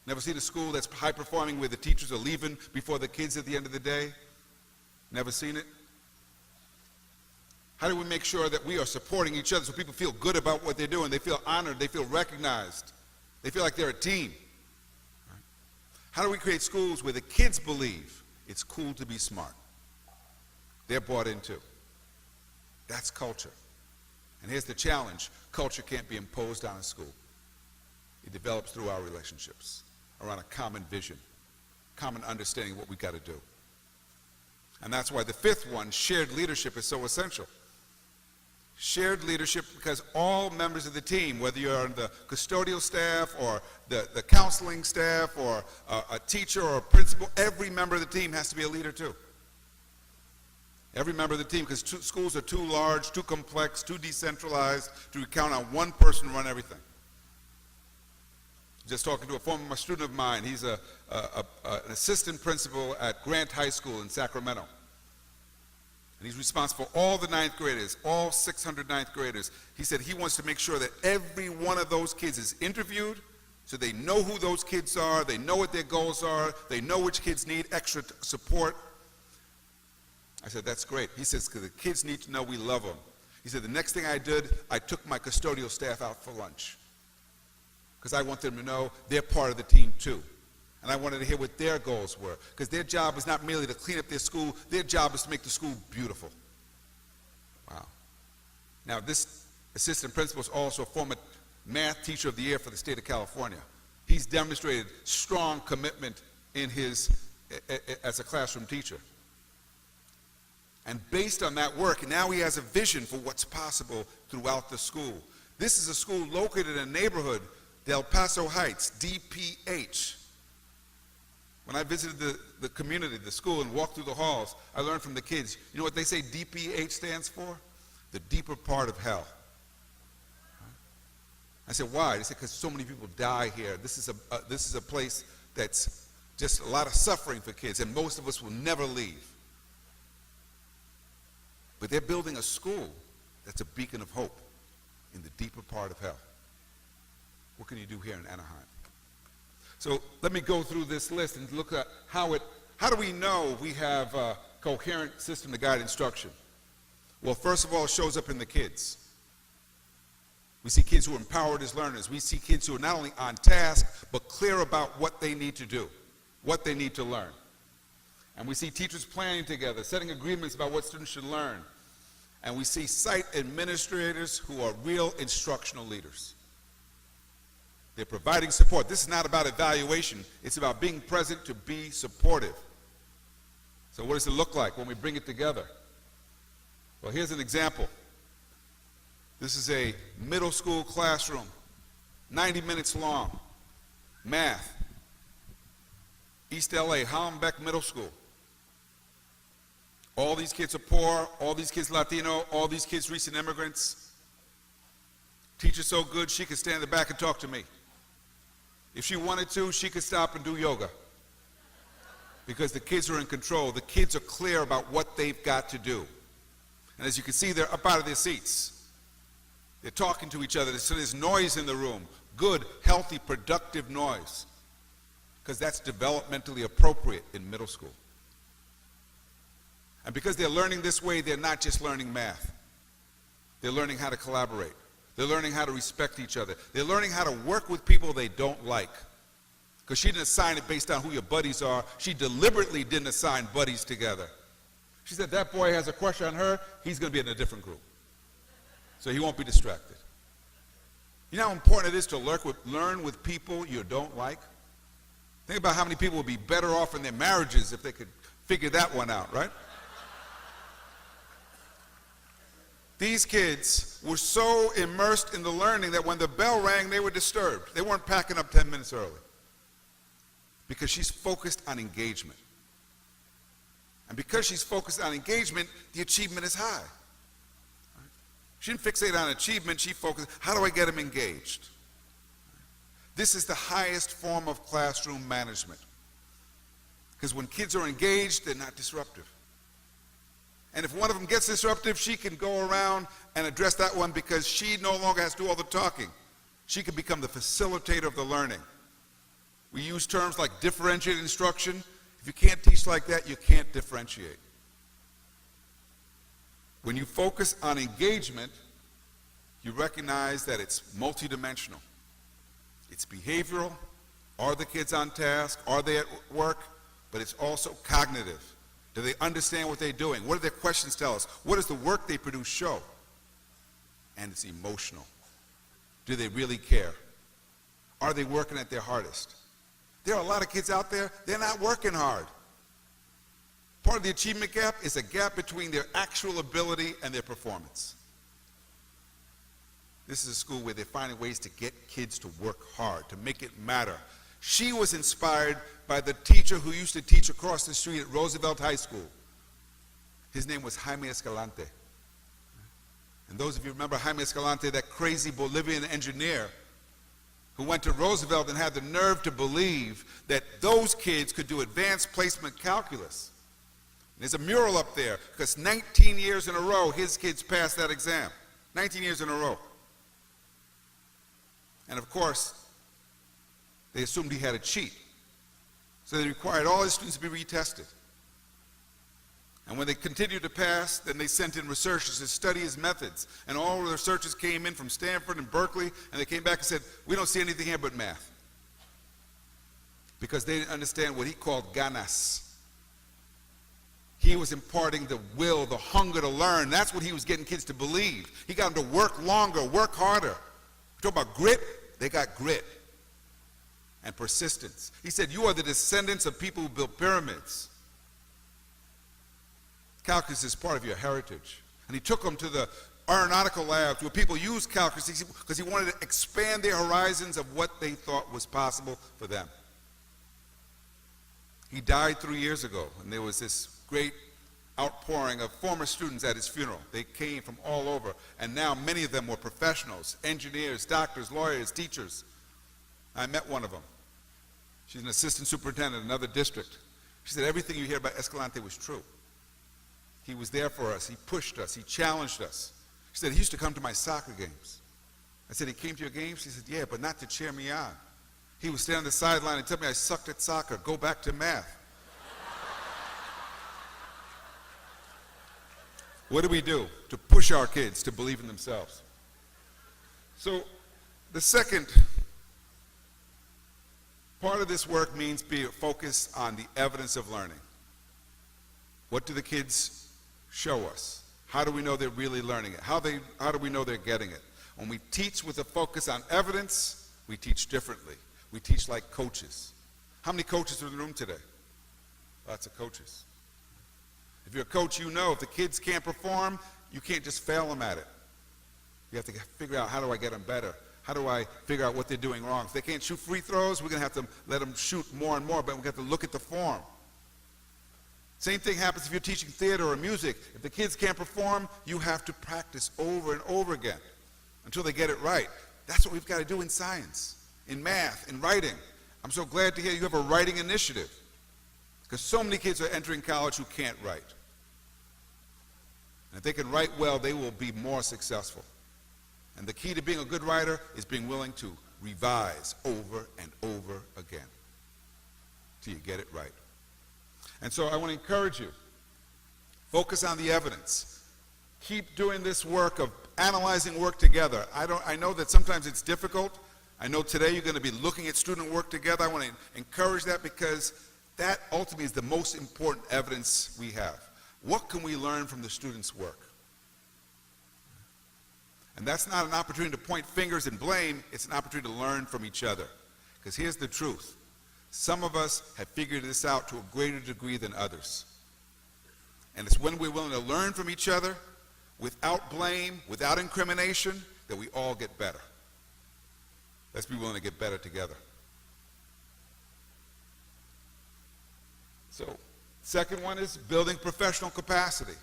Never seen a school that's high-performing where the teachers are leaving before the kids at the end of the day. Never seen it. How do we make sure that we are supporting each other so people feel good about what they're doing? They feel honored, they feel recognized, they feel like they're a team. How do we create schools where the kids believe it's cool to be smart? They're bought into. That's culture. And here's the challenge. Culture can't be imposed on a school. It develops through our relationships, around a common vision, common understanding of what we got to do. And that's why the fifth one, shared leadership, is so essential. Shared leadership, because all members of the team, whether you're on the custodial staff or the counseling staff or a teacher or a principal, every member of the team has to be a leader too. Every member of the team, because schools are too large, too complex, too decentralized to count on one person to run everything. Just talking to a former student of mine, he's an assistant principal at Grant High School in Sacramento. And he's responsible for all the ninth graders, all 600 ninth graders. He said he wants to make sure that every one of those kids is interviewed so they know who those kids are, they know what their goals are, they know which kids need extra support. I said, that's great. He says, because the kids need to know we love them. He said, the next thing I did, I took my custodial staff out for lunch, because I want them to know they're part of the team too. And I wanted to hear what their goals were, because their job is not merely to clean up their school, their job is to make the school beautiful. Wow. Now, this assistant principal is also a former math teacher of the year for the state of California. He's demonstrated strong commitment in as a classroom teacher. And based on that work, now he has a vision for what's possible throughout the school. This is a school located in a neighborhood, Del Paso Heights, DPH. When I visited the community, the school, and walked through the halls, I learned from the kids, you know what they say DPH stands for? The deeper part of hell. I said, why? They said, because so many people die here. This is a place that's just a lot of suffering for kids, and most of us will never leave. But they're building a school that's a beacon of hope in the deeper part of hell. What can you do here in Anaheim? So let me go through this list and look at how do we know we have a coherent system to guide instruction? Well, first of all, it shows up in the kids. We see kids who are empowered as learners. We see kids who are not only on task, but clear about what they need to do, what they need to learn. And we see teachers planning together, setting agreements about what students should learn. And we see site administrators who are real instructional leaders. They're providing support. This is not about evaluation. It's about being present to be supportive. So what does it look like when we bring it together? Well, here's an example. This is a middle school classroom, 90 minutes long, math, East LA, Hollenbeck Middle School. All these kids are poor, all these kids Latino, all these kids recent immigrants. Teacher's so good, she could stand in the back and talk to me. If she wanted to, she could stop and do yoga. Because the kids are in control. The kids are clear about what they've got to do. And as you can see, they're up out of their seats. They're talking to each other, so there's noise in the room. Good, healthy, productive noise. Because that's developmentally appropriate in middle school. And because they're learning this way, they're not just learning math. They're learning how to collaborate. They're learning how to respect each other. They're learning how to work with people they don't like. Because she didn't assign it based on who your buddies are. She deliberately didn't assign buddies together. She said, that boy has a crush on her, he's going to be in a different group. So he won't be distracted. You know how important it is to learn with people you don't like? Think about how many people would be better off in their marriages if they could figure that one out, right? These kids were so immersed in the learning that when the bell rang, they were disturbed. They weren't packing up 10 minutes early. Because she's focused on engagement. And because she's focused on engagement, the achievement is high. She didn't fixate on achievement, she focused, how do I get them engaged? This is the highest form of classroom management. Because when kids are engaged, they're not disruptive. And if one of them gets disruptive, she can go around and address that one because she no longer has to do all the talking. She can become the facilitator of the learning. We use terms like differentiated instruction. If you can't teach like that, you can't differentiate. When you focus on engagement, you recognize that it's multidimensional. It's behavioral. Are the kids on task? Are they at work? But it's also cognitive. Do they understand what they're doing? What do their questions tell us? What does the work they produce show? And it's emotional. Do they really care? Are they working at their hardest? There are a lot of kids out there, they're not working hard. Part of the achievement gap is a gap between their actual ability and their performance. This is a school where they're finding ways to get kids to work hard, to make it matter. She was inspired by the teacher who used to teach across the street at Roosevelt High School. His name was Jaime Escalante. And those of you remember Jaime Escalante, that crazy Bolivian engineer who went to Roosevelt and had the nerve to believe that those kids could do advanced placement calculus. There's a mural up there because 19 years in a row his kids passed that exam. 19 years in a row. And of course, they assumed he had a cheat. So they required all his students to be retested. And when they continued to pass, then they sent in researchers to study his methods. And all the researchers came in from Stanford and Berkeley, and they came back and said, we don't see anything here but math. Because they didn't understand what he called ganas. He was imparting the will, the hunger to learn. That's what he was getting kids to believe. He got them to work longer, work harder. We talk about grit, they got grit and persistence. He said, you are the descendants of people who built pyramids. Calculus is part of your heritage. And he took them to the aeronautical labs where people use calculus because he wanted to expand their horizons of what they thought was possible for them. He died 3 years ago, and there was this great outpouring of former students at his funeral. They came from all over, and now many of them were professionals, engineers, doctors, lawyers, teachers. I met one of them. She's an assistant superintendent in another district. She said, everything you hear about Escalante was true. He was there for us. He pushed us. He challenged us. She said, he used to come to my soccer games. I said, he came to your games? She said, yeah, but not to cheer me on. He would stand on the sideline and tell me I sucked at soccer. Go back to math. What do we do to push our kids to believe in themselves? So the second part of this work means being focused on the evidence of learning. What do the kids show us? How do we know they're really learning it? How do we know they're getting it? When we teach with a focus on evidence, we teach differently. We teach like coaches. How many coaches are in the room today? Lots of coaches. If you're a coach, you know if the kids can't perform, you can't just fail them at it. You have to figure out, how do I get them better? How do I figure out what they're doing wrong? If they can't shoot free throws, we're going to have to let them shoot more and more, but we have to look at the form. Same thing happens if you're teaching theater or music. If the kids can't perform, you have to practice over and over again until they get it right. That's what we've got to do in science, in math, in writing. I'm so glad to hear you have a writing initiative, because so many kids are entering college who can't write. And if they can write well, they will be more successful. And the key to being a good writer is being willing to revise over and over again till you get it right. And so I want to encourage you, focus on the evidence. Keep doing this work of analyzing work together. I know that sometimes it's difficult. I know today you're going to be looking at student work together. I want to encourage that, because that ultimately is the most important evidence we have. What can we learn from the students' work? And that's not an opportunity to point fingers and blame. It's an opportunity to learn from each other. Because here's the truth. Some of us have figured this out to a greater degree than others. And it's when we're willing to learn from each other, without blame, without incrimination, that we all get better. Let's be willing to get better together. So, second one is building professional capacity.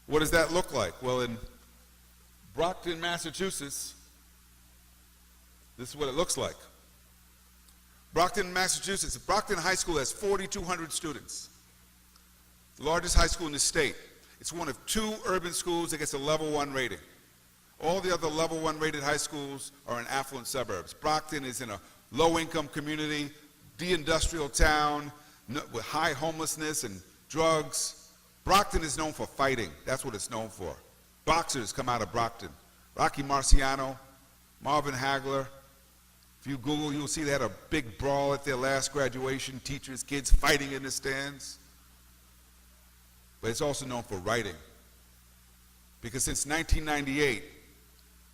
What does that look like? Well, in Brockton, Massachusetts, this is what it looks like. Brockton, Massachusetts. Brockton High School has 4,200 students. The largest high school in the state. It's one of 2 urban schools that gets a level 1 rating. All the other level 1 rated high schools are in affluent suburbs. Brockton is in a low-income community, de-industrial town with high homelessness and drugs. Brockton is known for fighting. That's what it's known for. Boxers come out of Brockton. Rocky Marciano, Marvin Hagler. If you Google, you'll see they had a big brawl at their last graduation, teachers, kids fighting in the stands. But it's also known for writing. Because since 1998,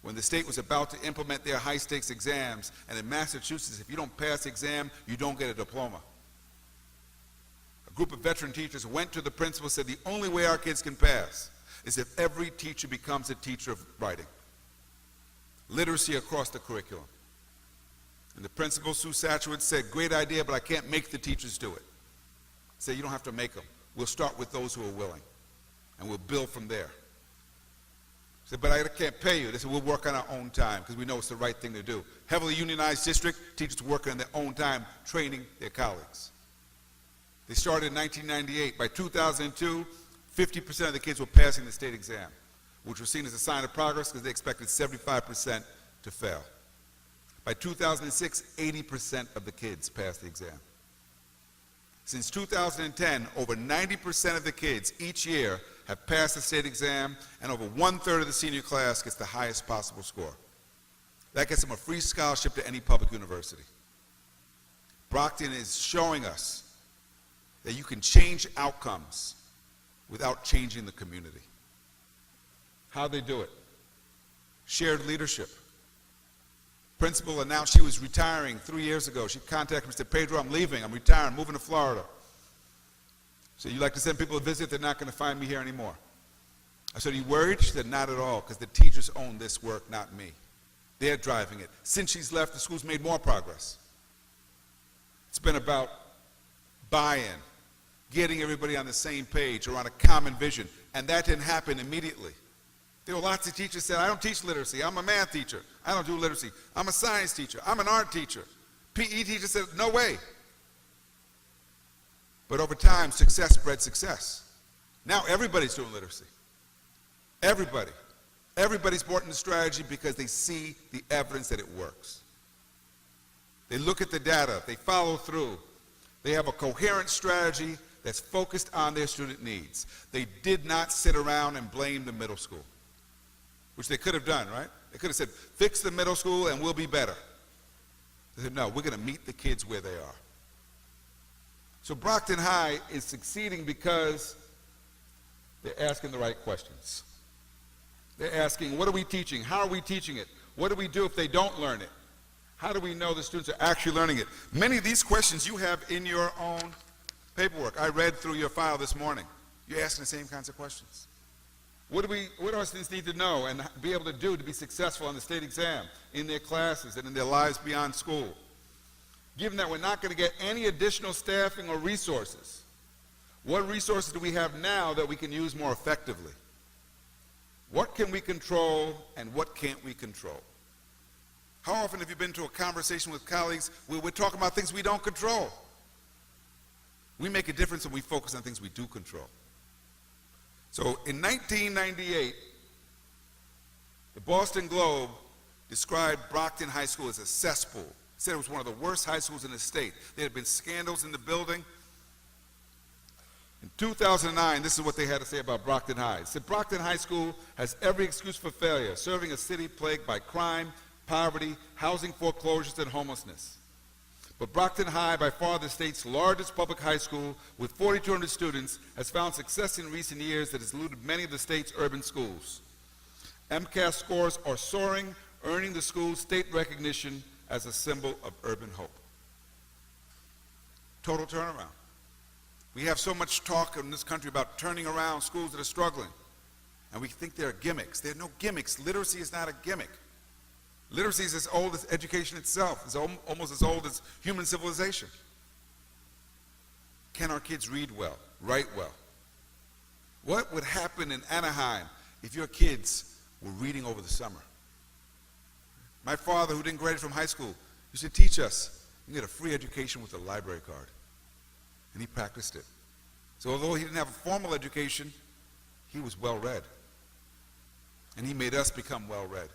when the state was about to implement their high-stakes exams, and in Massachusetts, if you don't pass the exam, you don't get a diploma. A group of veteran teachers went to the principal and said, the only way our kids can pass is if every teacher becomes a teacher of writing. Literacy across the curriculum. And the principal, Sue Satchowitz, said, great idea, but I can't make the teachers do it. I said, you don't have to make them. We'll start with those who are willing, and we'll build from there. I said, but I can't pay you. They said, we'll work on our own time, because we know it's the right thing to do. Heavily unionized district, teachers working on their own time, training their colleagues. They started in 1998. By 2002, 50% of the kids were passing the state exam, which was seen as a sign of progress because they expected 75% to fail. By 2006, 80% of the kids passed the exam. Since 2010, over 90% of the kids each year have passed the state exam, and over 1/3 of the senior class gets the highest possible score. That gets them a free scholarship to any public university. Brockton is showing us that you can change outcomes without changing the community. How'd they do it? Shared leadership. Principal announced she was retiring 3 years ago. She contacted me and said, Pedro, I'm leaving. I'm retiring, moving to Florida. So you like to send people a visit? They're not going to find me here anymore. I said, are you worried? She said, not at all, because the teachers own this work, not me. They're driving it. Since she's left, the school's made more progress. It's been about buy-in, getting everybody on the same page or on a common vision, and that didn't happen immediately. There were lots of teachers who said, I don't teach literacy. I'm a math teacher. I don't do literacy. I'm a science teacher. I'm an art teacher. PE teacher said, no way. But over time, success bred success. Now everybody's doing literacy. Everybody. Everybody's bought into strategy because they see the evidence that it works. They look at the data. They follow through. They have a coherent strategy that's focused on their student needs. They did not sit around and blame the middle school. which they could have done, right? They could have said, fix the middle school and we'll be better. They said, no, we're going to meet the kids where they are. So Brockton High is succeeding because they're asking the right questions. They're asking, what are we teaching? How are we teaching it? What do we do if they don't learn it? How do we know the students are actually learning it? Many of these questions you have in your own paperwork. I read through your file this morning. You're asking the same kinds of questions. What do our students need to know and be able to do to be successful on the state exam, in their classes, and in their lives beyond school? Given that we're not going to get any additional staffing or resources, what resources do we have now that we can use more effectively? What can we control and what can't we control? How often have you been to a conversation with colleagues where we're talking about things we don't control? We make a difference when we focus on things we do control. So in 1998, the Boston Globe described Brockton High School as a cesspool. Said it was one of the worst high schools in the state. There had been scandals in the building. In 2009, this is what they had to say about Brockton High. It said, Brockton High School has every excuse for failure, serving a city plagued by crime, poverty, housing foreclosures, and homelessness. But Brockton High, by far the state's largest public high school with 4,200 students, has found success in recent years that has eluded many of the state's urban schools. MCAS scores are soaring, earning the school state recognition as a symbol of urban hope. Total turnaround. We have so much talk in this country about turning around schools that are struggling, and we think they're gimmicks. There are no gimmicks. Literacy is not a gimmick. Literacy is as old as education itself. It's almost as old as human civilization. Can our kids read well, write well? What would happen in Anaheim if your kids were reading over the summer? My father, who didn't graduate from high school, used to teach us, you get a free education with a library card. And he practiced it. So although he didn't have a formal education, he was well-read. And he made us become well-read.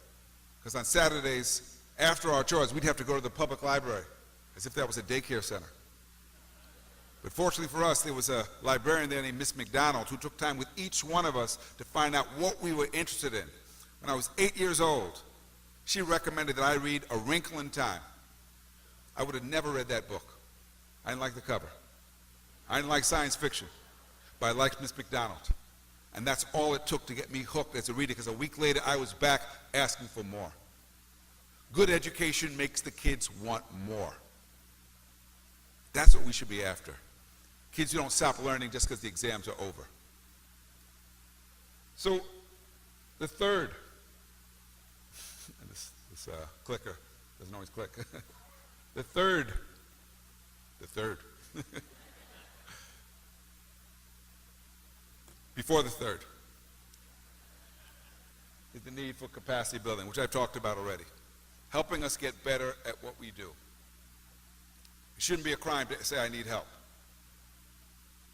Because on Saturdays, after our chores, we'd have to go to the public library, as if that was a daycare center. But fortunately for us, there was a librarian there named Miss McDonald who took time with each one of us to find out what we were interested in. When I was 8 years old, she recommended that I read A Wrinkle in Time. I would have never read that book. I didn't like the cover. I didn't like science fiction, but I liked Miss McDonald. And that's all it took to get me hooked as a reader, because a week later I was back asking for more. Good education makes the kids want more. That's what we should be after. Kids who don't stop learning just because the exams are over. So, the third, and this clicker doesn't always click. The third, before the third, is the need for capacity building, which I've talked about already. Helping us get better at what we do. It shouldn't be a crime to say I need help.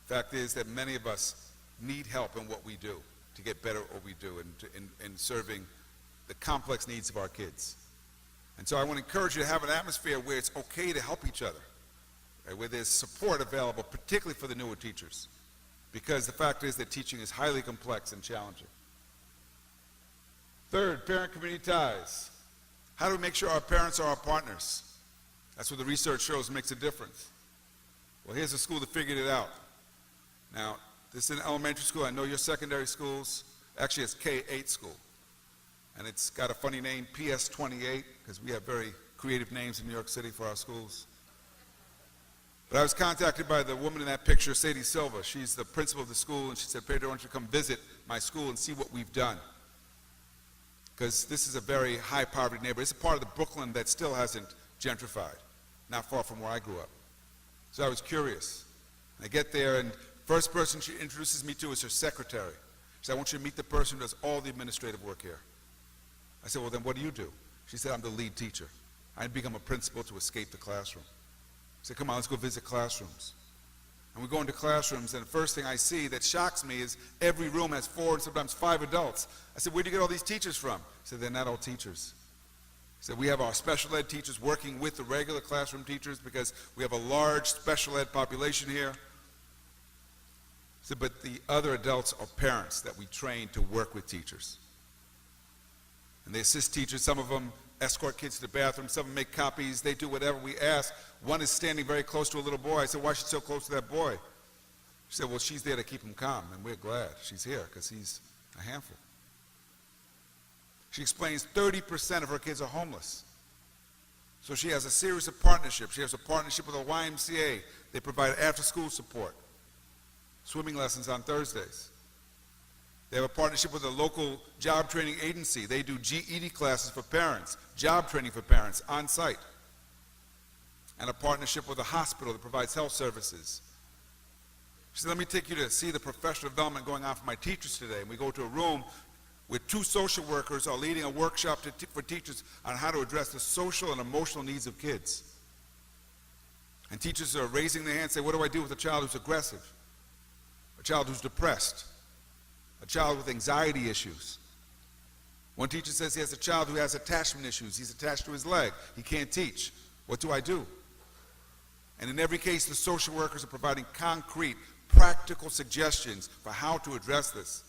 Fact is that many of us need help in what we do to get better at what we do in serving the complex needs of our kids. And so I want to encourage you to have an atmosphere where it's okay to help each other, right? Where there's support available, particularly for the newer teachers. Because the fact is that teaching is highly complex and challenging. Third, parent-community ties. How do we make sure our parents are our partners? That's what the research shows makes a difference. Well, here's a school that figured it out. Now, this is an elementary school. I know your secondary schools. Actually, it's K-8 school. And it's got a funny name, PS28, because we have very creative names in New York City for our schools. But I was contacted by the woman in that picture, Sadie Silva. She's the principal of the school, and she said, Pedro, why don't you come visit my school and see what we've done? Because this is a very high-poverty neighborhood. It's a part of the Brooklyn that still hasn't gentrified, not far from where I grew up. So I was curious. I get there, and first person she introduces me to is her secretary. She said, I want you to meet the person who does all the administrative work here. I said, well, then what do you do? She said, I'm the lead teacher. I didn't become a principal to escape the classroom. I said, come on, let's go visit classrooms. And we go into classrooms, and the first thing I see that shocks me is every room has 4 and sometimes 5 adults. I said, where do you get all these teachers from? He said, they're not all teachers. He said, we have our special ed teachers working with the regular classroom teachers because we have a large special ed population here. He said, but the other adults are parents that we train to work with teachers. and they assist teachers. Some of them escort kids to the bathroom. Some of them make copies. They do whatever we ask. One is standing very close to a little boy. I said, why is she so close to that boy? She said, well, she's there to keep him calm, and we're glad she's here because he's a handful. She explains 30% of her kids are homeless. So she has a series of partnerships. She has a partnership with a YMCA. They provide after-school support, swimming lessons on Thursdays. They have a partnership with a local job training agency. They do GED classes for parents, job training for parents on site. And a partnership with a hospital that provides health services. She said, let me take you to see the professional development going on for my teachers today. And we go to a room where 2 social workers are leading a workshop for teachers on how to address the social and emotional needs of kids. And teachers are raising their hand and say, what do I do with a child who's aggressive? A child who's depressed? A child with anxiety issues? One teacher says he has a child who has attachment issues. He's attached to his leg. He can't teach. What do I do? And in every case, the social workers are providing concrete, practical suggestions for how to address this.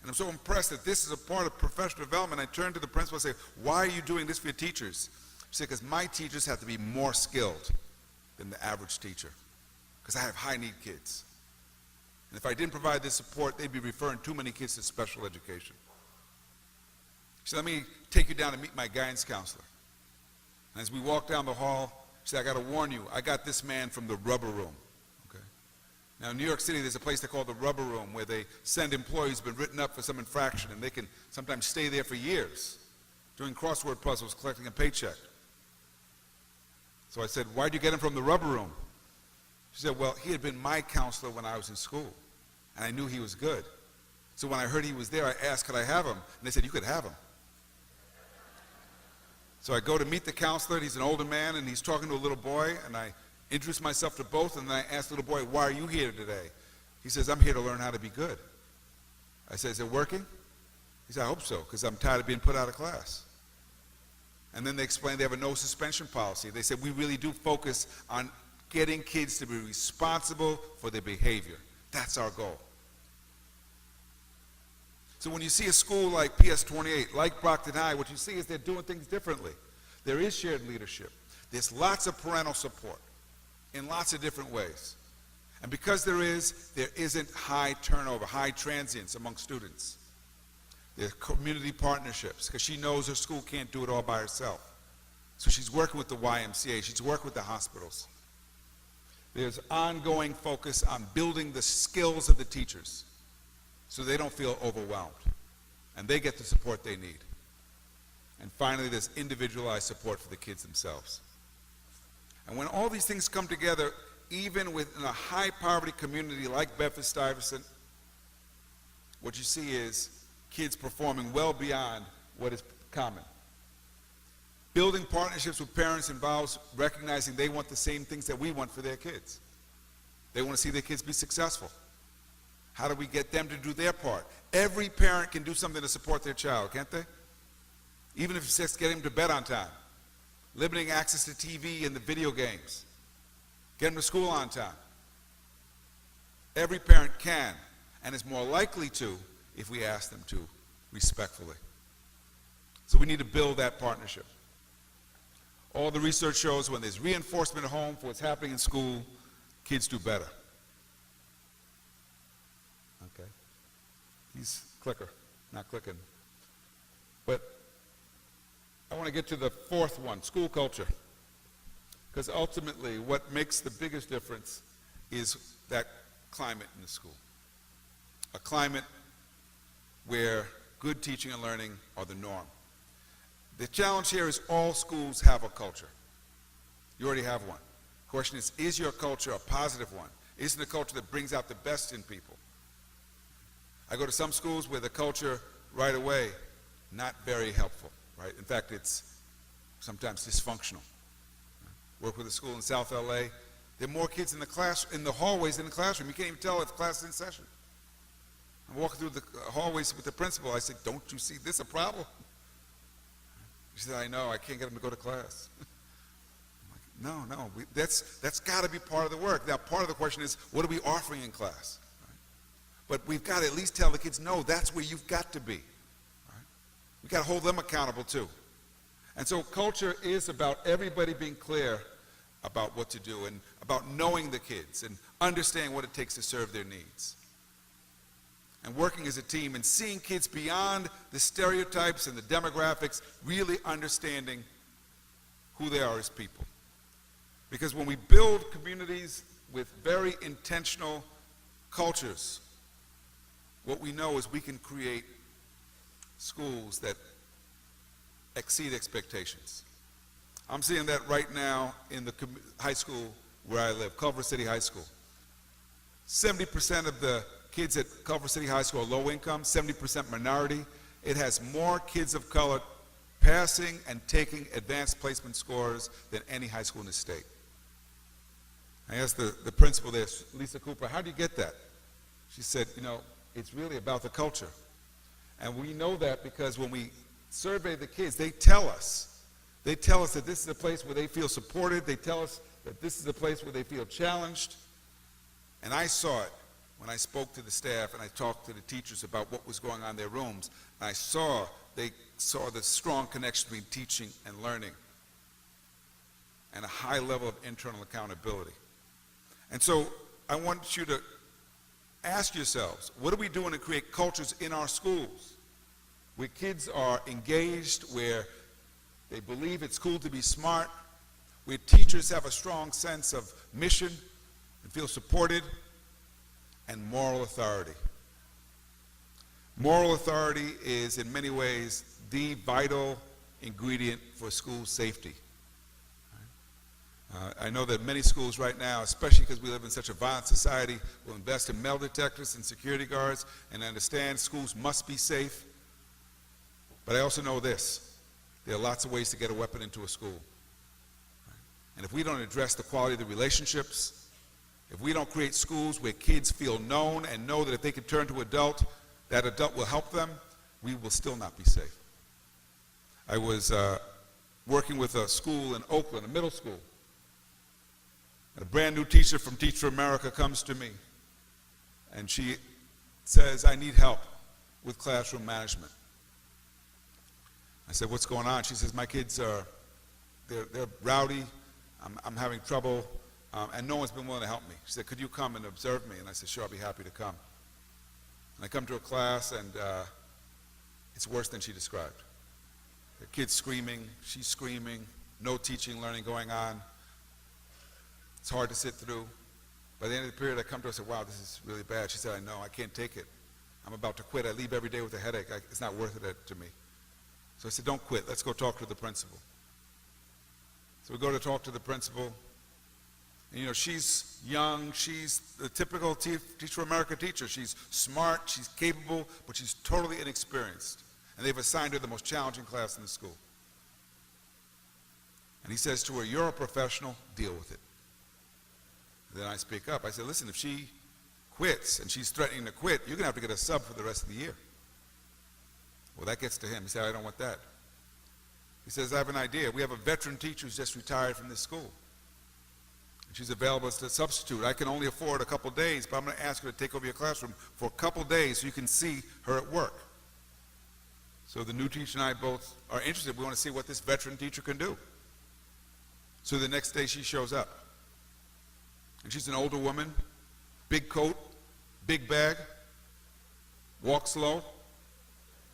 And I'm so impressed that this is a part of professional development. I turn to the principal and say, why are you doing this for your teachers? She said, because my teachers have to be more skilled than the average teacher, because I have high-need kids. And if I didn't provide this support, they'd be referring too many kids to special education. She said, let me take you down to meet my guidance counselor. And as we walk down the hall, she said, I got to warn you, I got this man from the rubber room. Okay? Now, in New York City, there's a place they call the rubber room where they send employees who've been written up for some infraction, and they can sometimes stay there for years doing crossword puzzles, collecting a paycheck. So I said, why'd you get him from the rubber room? She said, well, he had been my counselor when I was in school, and I knew he was good. So when I heard he was there, I asked, could I have him? And they said, you could have him. So I go to meet the counselor, and he's an older man, and he's talking to a little boy, and I introduce myself to both, and then I ask the little boy, why are you here today? He says, I'm here to learn how to be good. I said, is it working? He said, I hope so, because I'm tired of being put out of class. And then they explained they have a no suspension policy. They said, we really do focus on getting kids to be responsible for their behavior. That's our goal. So when you see a school like PS28, like Brockton High, what you see is they're doing things differently. There is shared leadership. There's lots of parental support in lots of different ways. And because there isn't high turnover, high transience among students. There's community partnerships, because she knows her school can't do it all by herself. So she's working with the YMCA, she's working with the hospitals. There's ongoing focus on building the skills of the teachers so they don't feel overwhelmed, and they get the support they need. And finally, there's individualized support for the kids themselves. And when all these things come together, even within a high-poverty community like Bedford-Stuyvesant, what you see is kids performing well beyond what is common. Building partnerships with parents involves recognizing they want the same things that we want for their kids. They want to see their kids be successful. How do we get them to do their part? Every parent can do something to support their child, can't they? Even if it's just getting them to bed on time, limiting access to TV and the video games, get them to school on time. Every parent can, and is more likely to if we ask them to, respectfully. So we need to build that partnership. All the research shows when there's reinforcement at home for what's happening in school, kids do better. Okay. He's not clicking. But I want to get to the fourth one, school culture. Because ultimately, what makes the biggest difference is that climate in the school. A climate where good teaching and learning are the norm. The challenge here is all schools have a culture. You already have one. The question is your culture a positive one? Is it a culture that brings out the best in people? I go to some schools where the culture right away, not very helpful, right? In fact, it's sometimes dysfunctional. Work with a school in South LA. There are more kids in the hallways than in the classroom. You can't even tell if the class is in session. I'm walking through the hallways with the principal. I said, don't you see this a problem? She said, I know, I can't get them to go to class. I'm like, no, that's got to be part of the work. Now, part of the question is, what are we offering in class? Right? But we've got to at least tell the kids, no, that's where you've got to be. Right? We've got to hold them accountable too. And so culture is about everybody being clear about what to do and about knowing the kids and understanding what it takes to serve their needs. And working as a team and seeing kids beyond the stereotypes and the demographics, really understanding who they are as people. Because when we build communities with very intentional cultures, what we know is we can create schools that exceed expectations. I'm seeing that right now in the high school where I live, Culver City High School. 70% of the kids at Culver City High School are low income, 70% minority. It has more kids of color passing and taking advanced placement scores than any high school in the state. I asked the principal there, Lisa Cooper, how do you get that? She said, it's really about the culture. And we know that because when we survey the kids, they tell us that this is a place where they feel supported. They tell us that this is a place where they feel challenged. And I saw it when I spoke to the staff and I talked to the teachers about what was going on in their rooms. And they saw the strong connection between teaching and learning and a high level of internal accountability. And so I want you to ask yourselves, what are we doing to create cultures in our schools where kids are engaged, where they believe it's cool to be smart, where teachers have a strong sense of mission and feel supported, and moral authority. Moral authority is in many ways the vital ingredient for school safety. I know that many schools right now, especially because we live in such a violent society, will invest in metal detectors and security guards and understand schools must be safe. But I also know this, there are lots of ways to get a weapon into a school. And if we don't address the quality of the relationships, if we don't create schools where kids feel known and know that if they can turn to adult, that adult will help them, we will still not be safe. I was working with a school in Oakland, a middle school. And a brand new teacher from Teach for America comes to me and she says, I need help with classroom management. I said, what's going on? She says, my kids they're rowdy, I'm having trouble, and no one's been willing to help me. She said, could you come and observe me? And I said, sure, I'll be happy to come. And I come to a class and it's worse than she described. The kid's screaming, she's screaming, no teaching, learning going on. It's hard to sit through. By the end of the period, I come to her and say, wow, this is really bad. She said, I know, I can't take it. I'm about to quit. I leave every day with a headache. It's not worth it to me. So I said, don't quit. Let's go talk to the principal. So we go to talk to the principal. And, she's young. She's the typical Teach for America teacher. She's smart. She's capable, but she's totally inexperienced. And they've assigned her the most challenging class in the school. And he says to her, you're a professional. Deal with it. Then I speak up. I said, listen, if she quits and she's threatening to quit, you're going to have to get a sub for the rest of the year. Well, that gets to him. He said, I don't want that. He says, I have an idea. We have a veteran teacher who's just retired from this school. And she's available as a substitute. I can only afford a couple days, but I'm going to ask her to take over your classroom for a couple days so you can see her at work. So the new teacher and I both are interested. We want to see what this veteran teacher can do. So the next day she shows up. And she's an older woman, big coat, big bag, walks slow.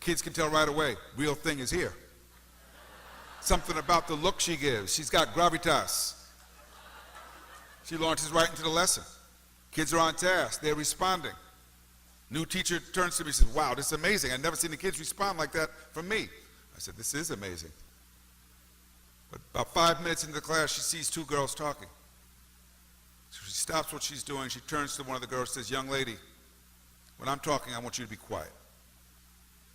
Kids can tell right away, real thing is here. Something about the look she gives. She's got gravitas. She launches right into the lesson. Kids are on task. They're responding. New teacher turns to me and says, wow, this is amazing. I've never seen the kids respond like that from me. I said, this is amazing. But about 5 minutes into the class, she sees two girls talking. So she stops what she's doing. She turns to one of the girls and says, young lady, when I'm talking, I want you to be quiet.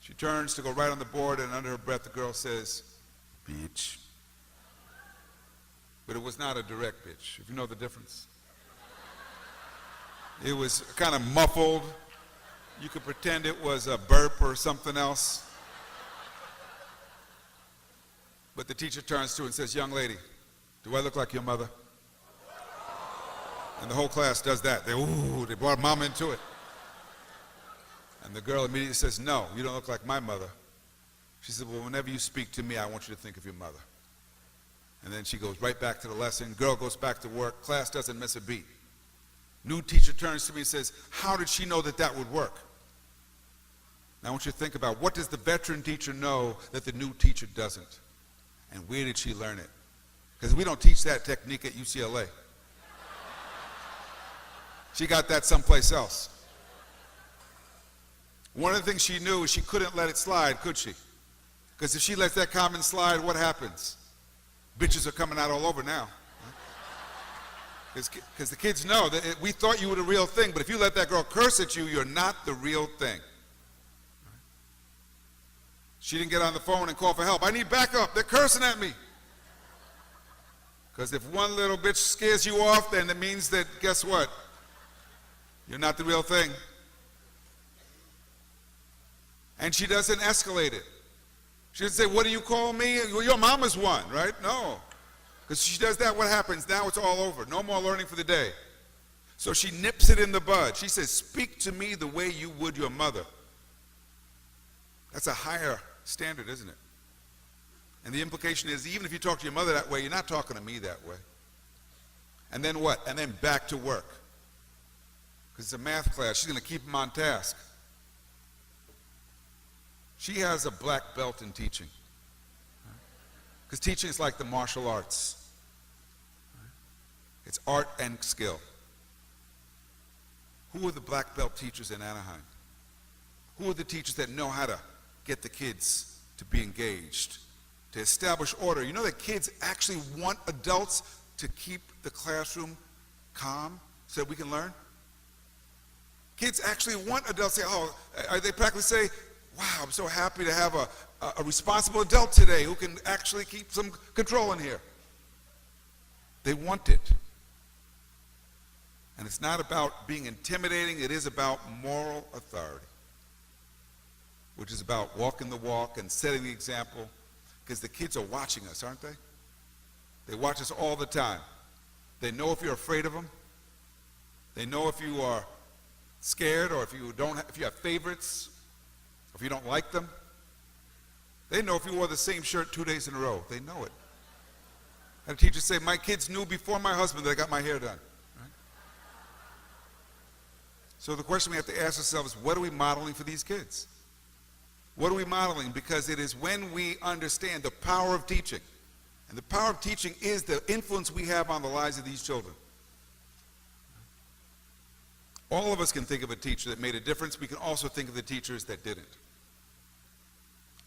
She turns to go right on the board, and under her breath, the girl says, bitch. But it was not a direct bitch, if you know the difference. It was kind of muffled. You could pretend it was a burp or something else. But the teacher turns to her and says, young lady, do I look like your mother? And the whole class does that. They brought mom into it. And the girl immediately says, no, you don't look like my mother. She said, well, whenever you speak to me, I want you to think of your mother. And then she goes right back to the lesson. Girl goes back to work. Class doesn't miss a beat. New teacher turns to me and says, how did she know that that would work? Now I want you to think about, what does the veteran teacher know that the new teacher doesn't? And where did she learn it? Because we don't teach that technique at UCLA. She got that someplace else. One of the things she knew is she couldn't let it slide, could she? Because if she lets that comment slide, what happens? Bitches are coming out all over now. Because the kids know that we thought you were the real thing, but if you let that girl curse at you, you're not the real thing. She didn't get on the phone and call for help. I need backup. They're cursing at me. Because if one little bitch scares you off, then it means that, guess what? You're not the real thing. And she doesn't escalate it. She doesn't say, what do you call me? Well, your mama's one, right? No. Because she does that, what happens? Now it's all over. No more learning for the day. So she nips it in the bud. She says, speak to me the way you would your mother. That's a higher standard, isn't it? And the implication is, even if you talk to your mother that way, you're not talking to me that way. And then what? And then back to work. Because it's a math class. She's going to keep them on task. She has a black belt in teaching. Because teaching is like the martial arts. It's art and skill. Who are the black belt teachers in Anaheim? Who are the teachers that know how to get the kids to be engaged, to establish order? You know that kids actually want adults to keep the classroom calm so that we can learn? Kids actually want adults to say, oh, they practically say, wow, I'm so happy to have a responsible adult today who can actually keep some control in here. They want it. And it's not about being intimidating, it is about moral authority, which is about walking the walk and setting the example, because the kids are watching us, aren't they? They watch us all the time. They know if you're afraid of them. They know if you are scared, or if you have favorites, or if you don't like them. They know if you wore the same shirt 2 days in a row. They know it. I had a teacher say, my kids knew before my husband that I got my hair done. Right? So the question we have to ask ourselves, what are we modeling for these kids? What are we modeling? Because it is when we understand the power of teaching, and the power of teaching is the influence we have on the lives of these children. All of us can think of a teacher that made a difference. We can also think of the teachers that didn't.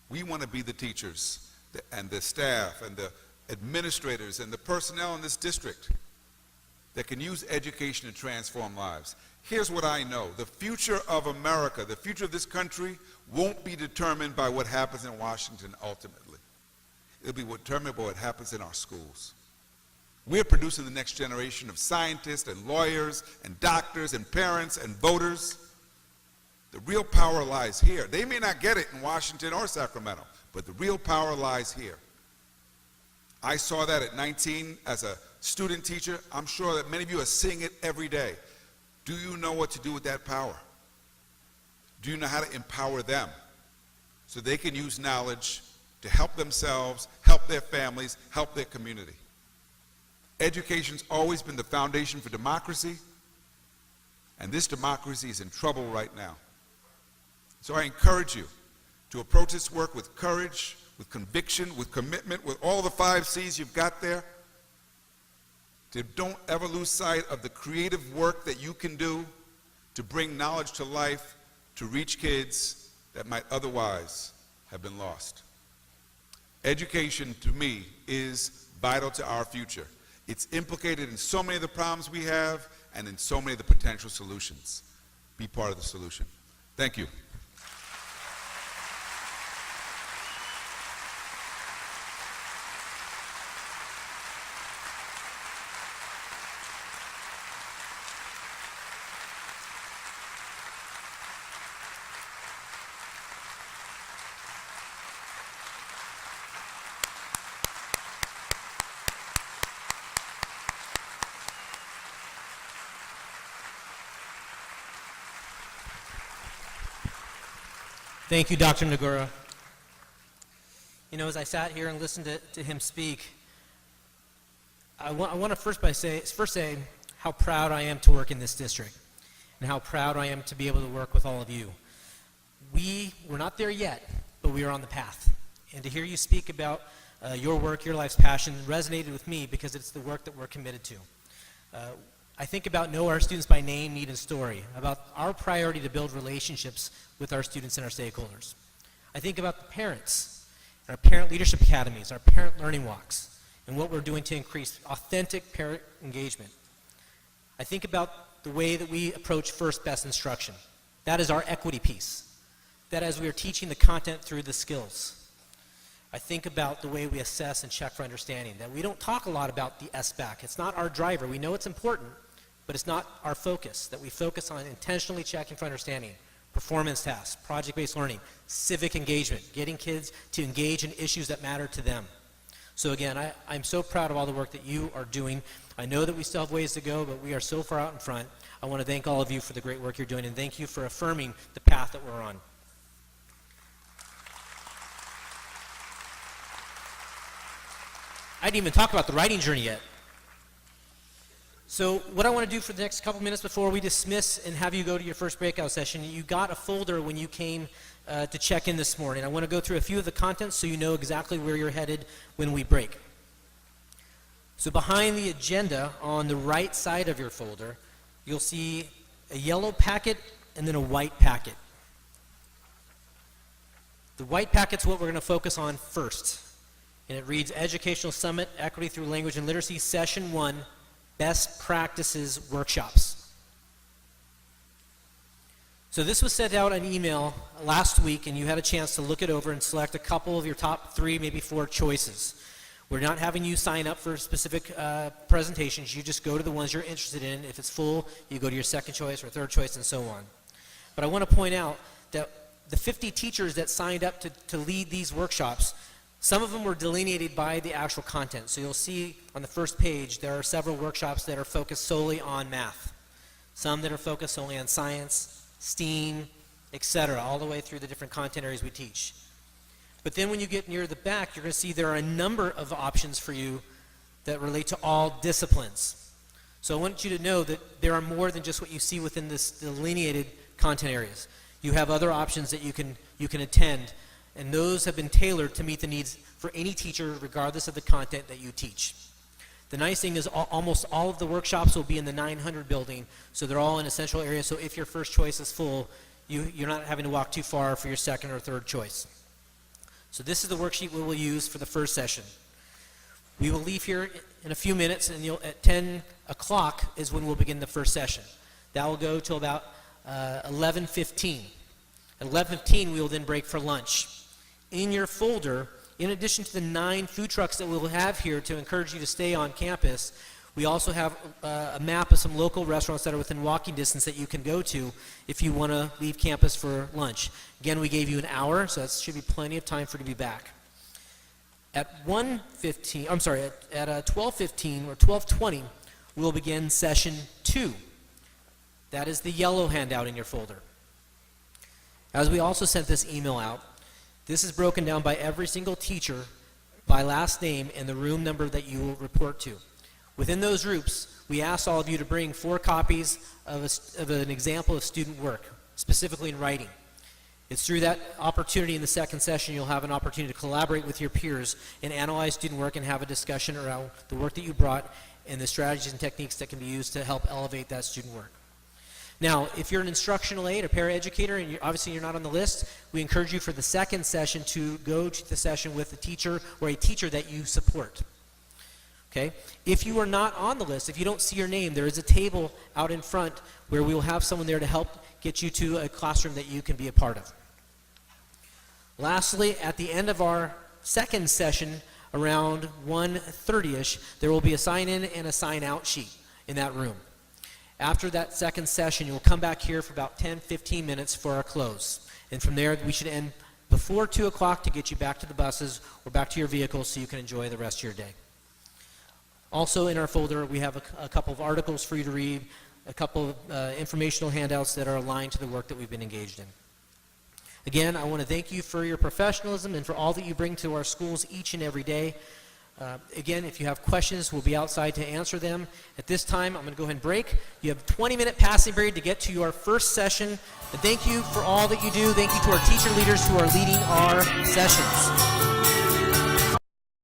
We want to be the teachers and the staff and the administrators and the personnel in this district that can use education to transform lives. Here's what I know. The future of America, the future of this country, won't be determined by what happens in Washington ultimately. It'll be determined by what happens in our schools. We're producing the next generation of scientists and lawyers and doctors and parents and voters. The real power lies here. They may not get it in Washington or Sacramento, but the real power lies here. I saw that at 19 as a student teacher. I'm sure that many of you are seeing it every day. Do you know what to do with that power? Do you know how to empower them so they can use knowledge to help themselves, help their families, help their community? Education's always been the foundation for democracy, and this democracy is in trouble right now. So I encourage you to approach this work with courage, with conviction, with commitment, with all the 5 C's you've got there. Don't ever lose sight of the creative work that you can do to bring knowledge to life, to reach kids that might otherwise have been lost. Education, to me, is vital to our future. It's implicated in so many of the problems we have and in so many of the potential solutions. Be part of the solution. Thank you. Thank you, Dr. Noguera. You know, as I sat here and listened to him speak, I want to first say how proud I am to work in this district and how proud I am to be able to work with all of you. We're not there yet, but we are on the path. And to hear you speak about your work, your life's passion, resonated with me because it's the work that we're committed to. I think about know our students by name, need, and story, about our priority to build relationships with our students and our stakeholders. I think about the parents, our parent leadership academies, our parent learning walks, and what we're doing to increase authentic parent engagement. I think about the way that we approach first best instruction. That is our equity piece. That as we are teaching the content through the skills. I think about the way we assess and check for understanding, that we don't talk a lot about the SBAC. It's not our driver. We know it's important, but it's not our focus, that we focus on intentionally checking for understanding, performance tasks, project-based learning, civic engagement, getting kids to engage in issues that matter to them. So again, I'm so proud of all the work that you are doing. I know that we still have ways to go, but we are so far out in front. I want to thank all of you for the great work you're doing, and thank you for affirming the path that we're on. I didn't even talk about the writing journey yet. So what I want to do for the next couple minutes before we dismiss and have you go to your first breakout session, you got a folder when you came to check in this morning. I want to go through a few of the contents so you know exactly where you're headed when we break. So behind the agenda on the right side of your folder, you'll see a yellow packet and then a white packet. The white packet's what we're going to focus on first. And it reads Educational Summit, Equity Through Language and Literacy, Session 1, Best Practices Workshops. So this was sent out an email last week, and you had a chance to look it over and select a couple of your top 3, maybe 4 choices. We're not having you sign up for specific presentations. You just go to the ones you're interested in. If it's full, you go to your second choice or third choice and so on. But I want to point out that the 50 teachers that signed up to lead these workshops, some of them were delineated by the actual content. So you'll see on the first page there are several workshops that are focused solely on math. Some that are focused solely on science, STEAM, etc., all the way through the different content areas we teach. But then when you get near the back, you're going to see there are a number of options for you that relate to all disciplines. So I want you to know that there are more than just what you see within this delineated content areas. You have other options that you can attend, and those have been tailored to meet the needs for any teacher regardless of the content that you teach. The nice thing is almost all of the workshops will be in the 900 building, so they're all in a central area, so if your first choice is full, you're not having to walk too far for your second or third choice. So this is the worksheet we will use for the first session. We will leave here in a few minutes, and at 10 o'clock is when we'll begin the first session. That will go till about 11:15. At 11:15, we will then break for lunch. In your folder, in addition to the 9 food trucks that we'll have here to encourage you to stay on campus, we also have a map of some local restaurants that are within walking distance that you can go to if you want to leave campus for lunch. Again, we gave you an hour, so that should be plenty of time for you to be back. At 12:15 or 12:20, we'll begin session 2. That is the yellow handout in your folder. As we also sent this email out, this is broken down by every single teacher by last name and the room number that you will report to. Within those groups, we asked all of you to bring 4 copies of an example of student work, specifically in writing. It's through that opportunity in the second session you'll have an opportunity to collaborate with your peers and analyze student work and have a discussion around the work that you brought and the strategies and techniques that can be used to help elevate that student work. Now, if you're an instructional aide, a paraeducator, and obviously you're not on the list, we encourage you for the second session to go to the session with a teacher or a teacher that you support. Okay? If you are not on the list, if you don't see your name, there is a table out in front where we will have someone there to help get you to a classroom that you can be a part of. Lastly, at the end of our second session, around 1:30ish, there will be a sign-in and a sign-out sheet in that room. After that second session, you'll come back here for about 10-15 minutes for our close. And from there, we should end before 2 o'clock to get you back to the buses or back to your vehicles so you can enjoy the rest of your day. Also in our folder, we have a couple of articles for you to read, a couple of informational handouts that are aligned to the work that we've been engaged in. Again, I want to thank you for your professionalism and for all that you bring to our schools each and every day. Again, if you have questions, we'll be outside to answer them. At this time, I'm going to go ahead and break. You have a 20-minute passing period to get to your first session. And thank you for all that you do. Thank you to our teacher leaders who are leading our sessions.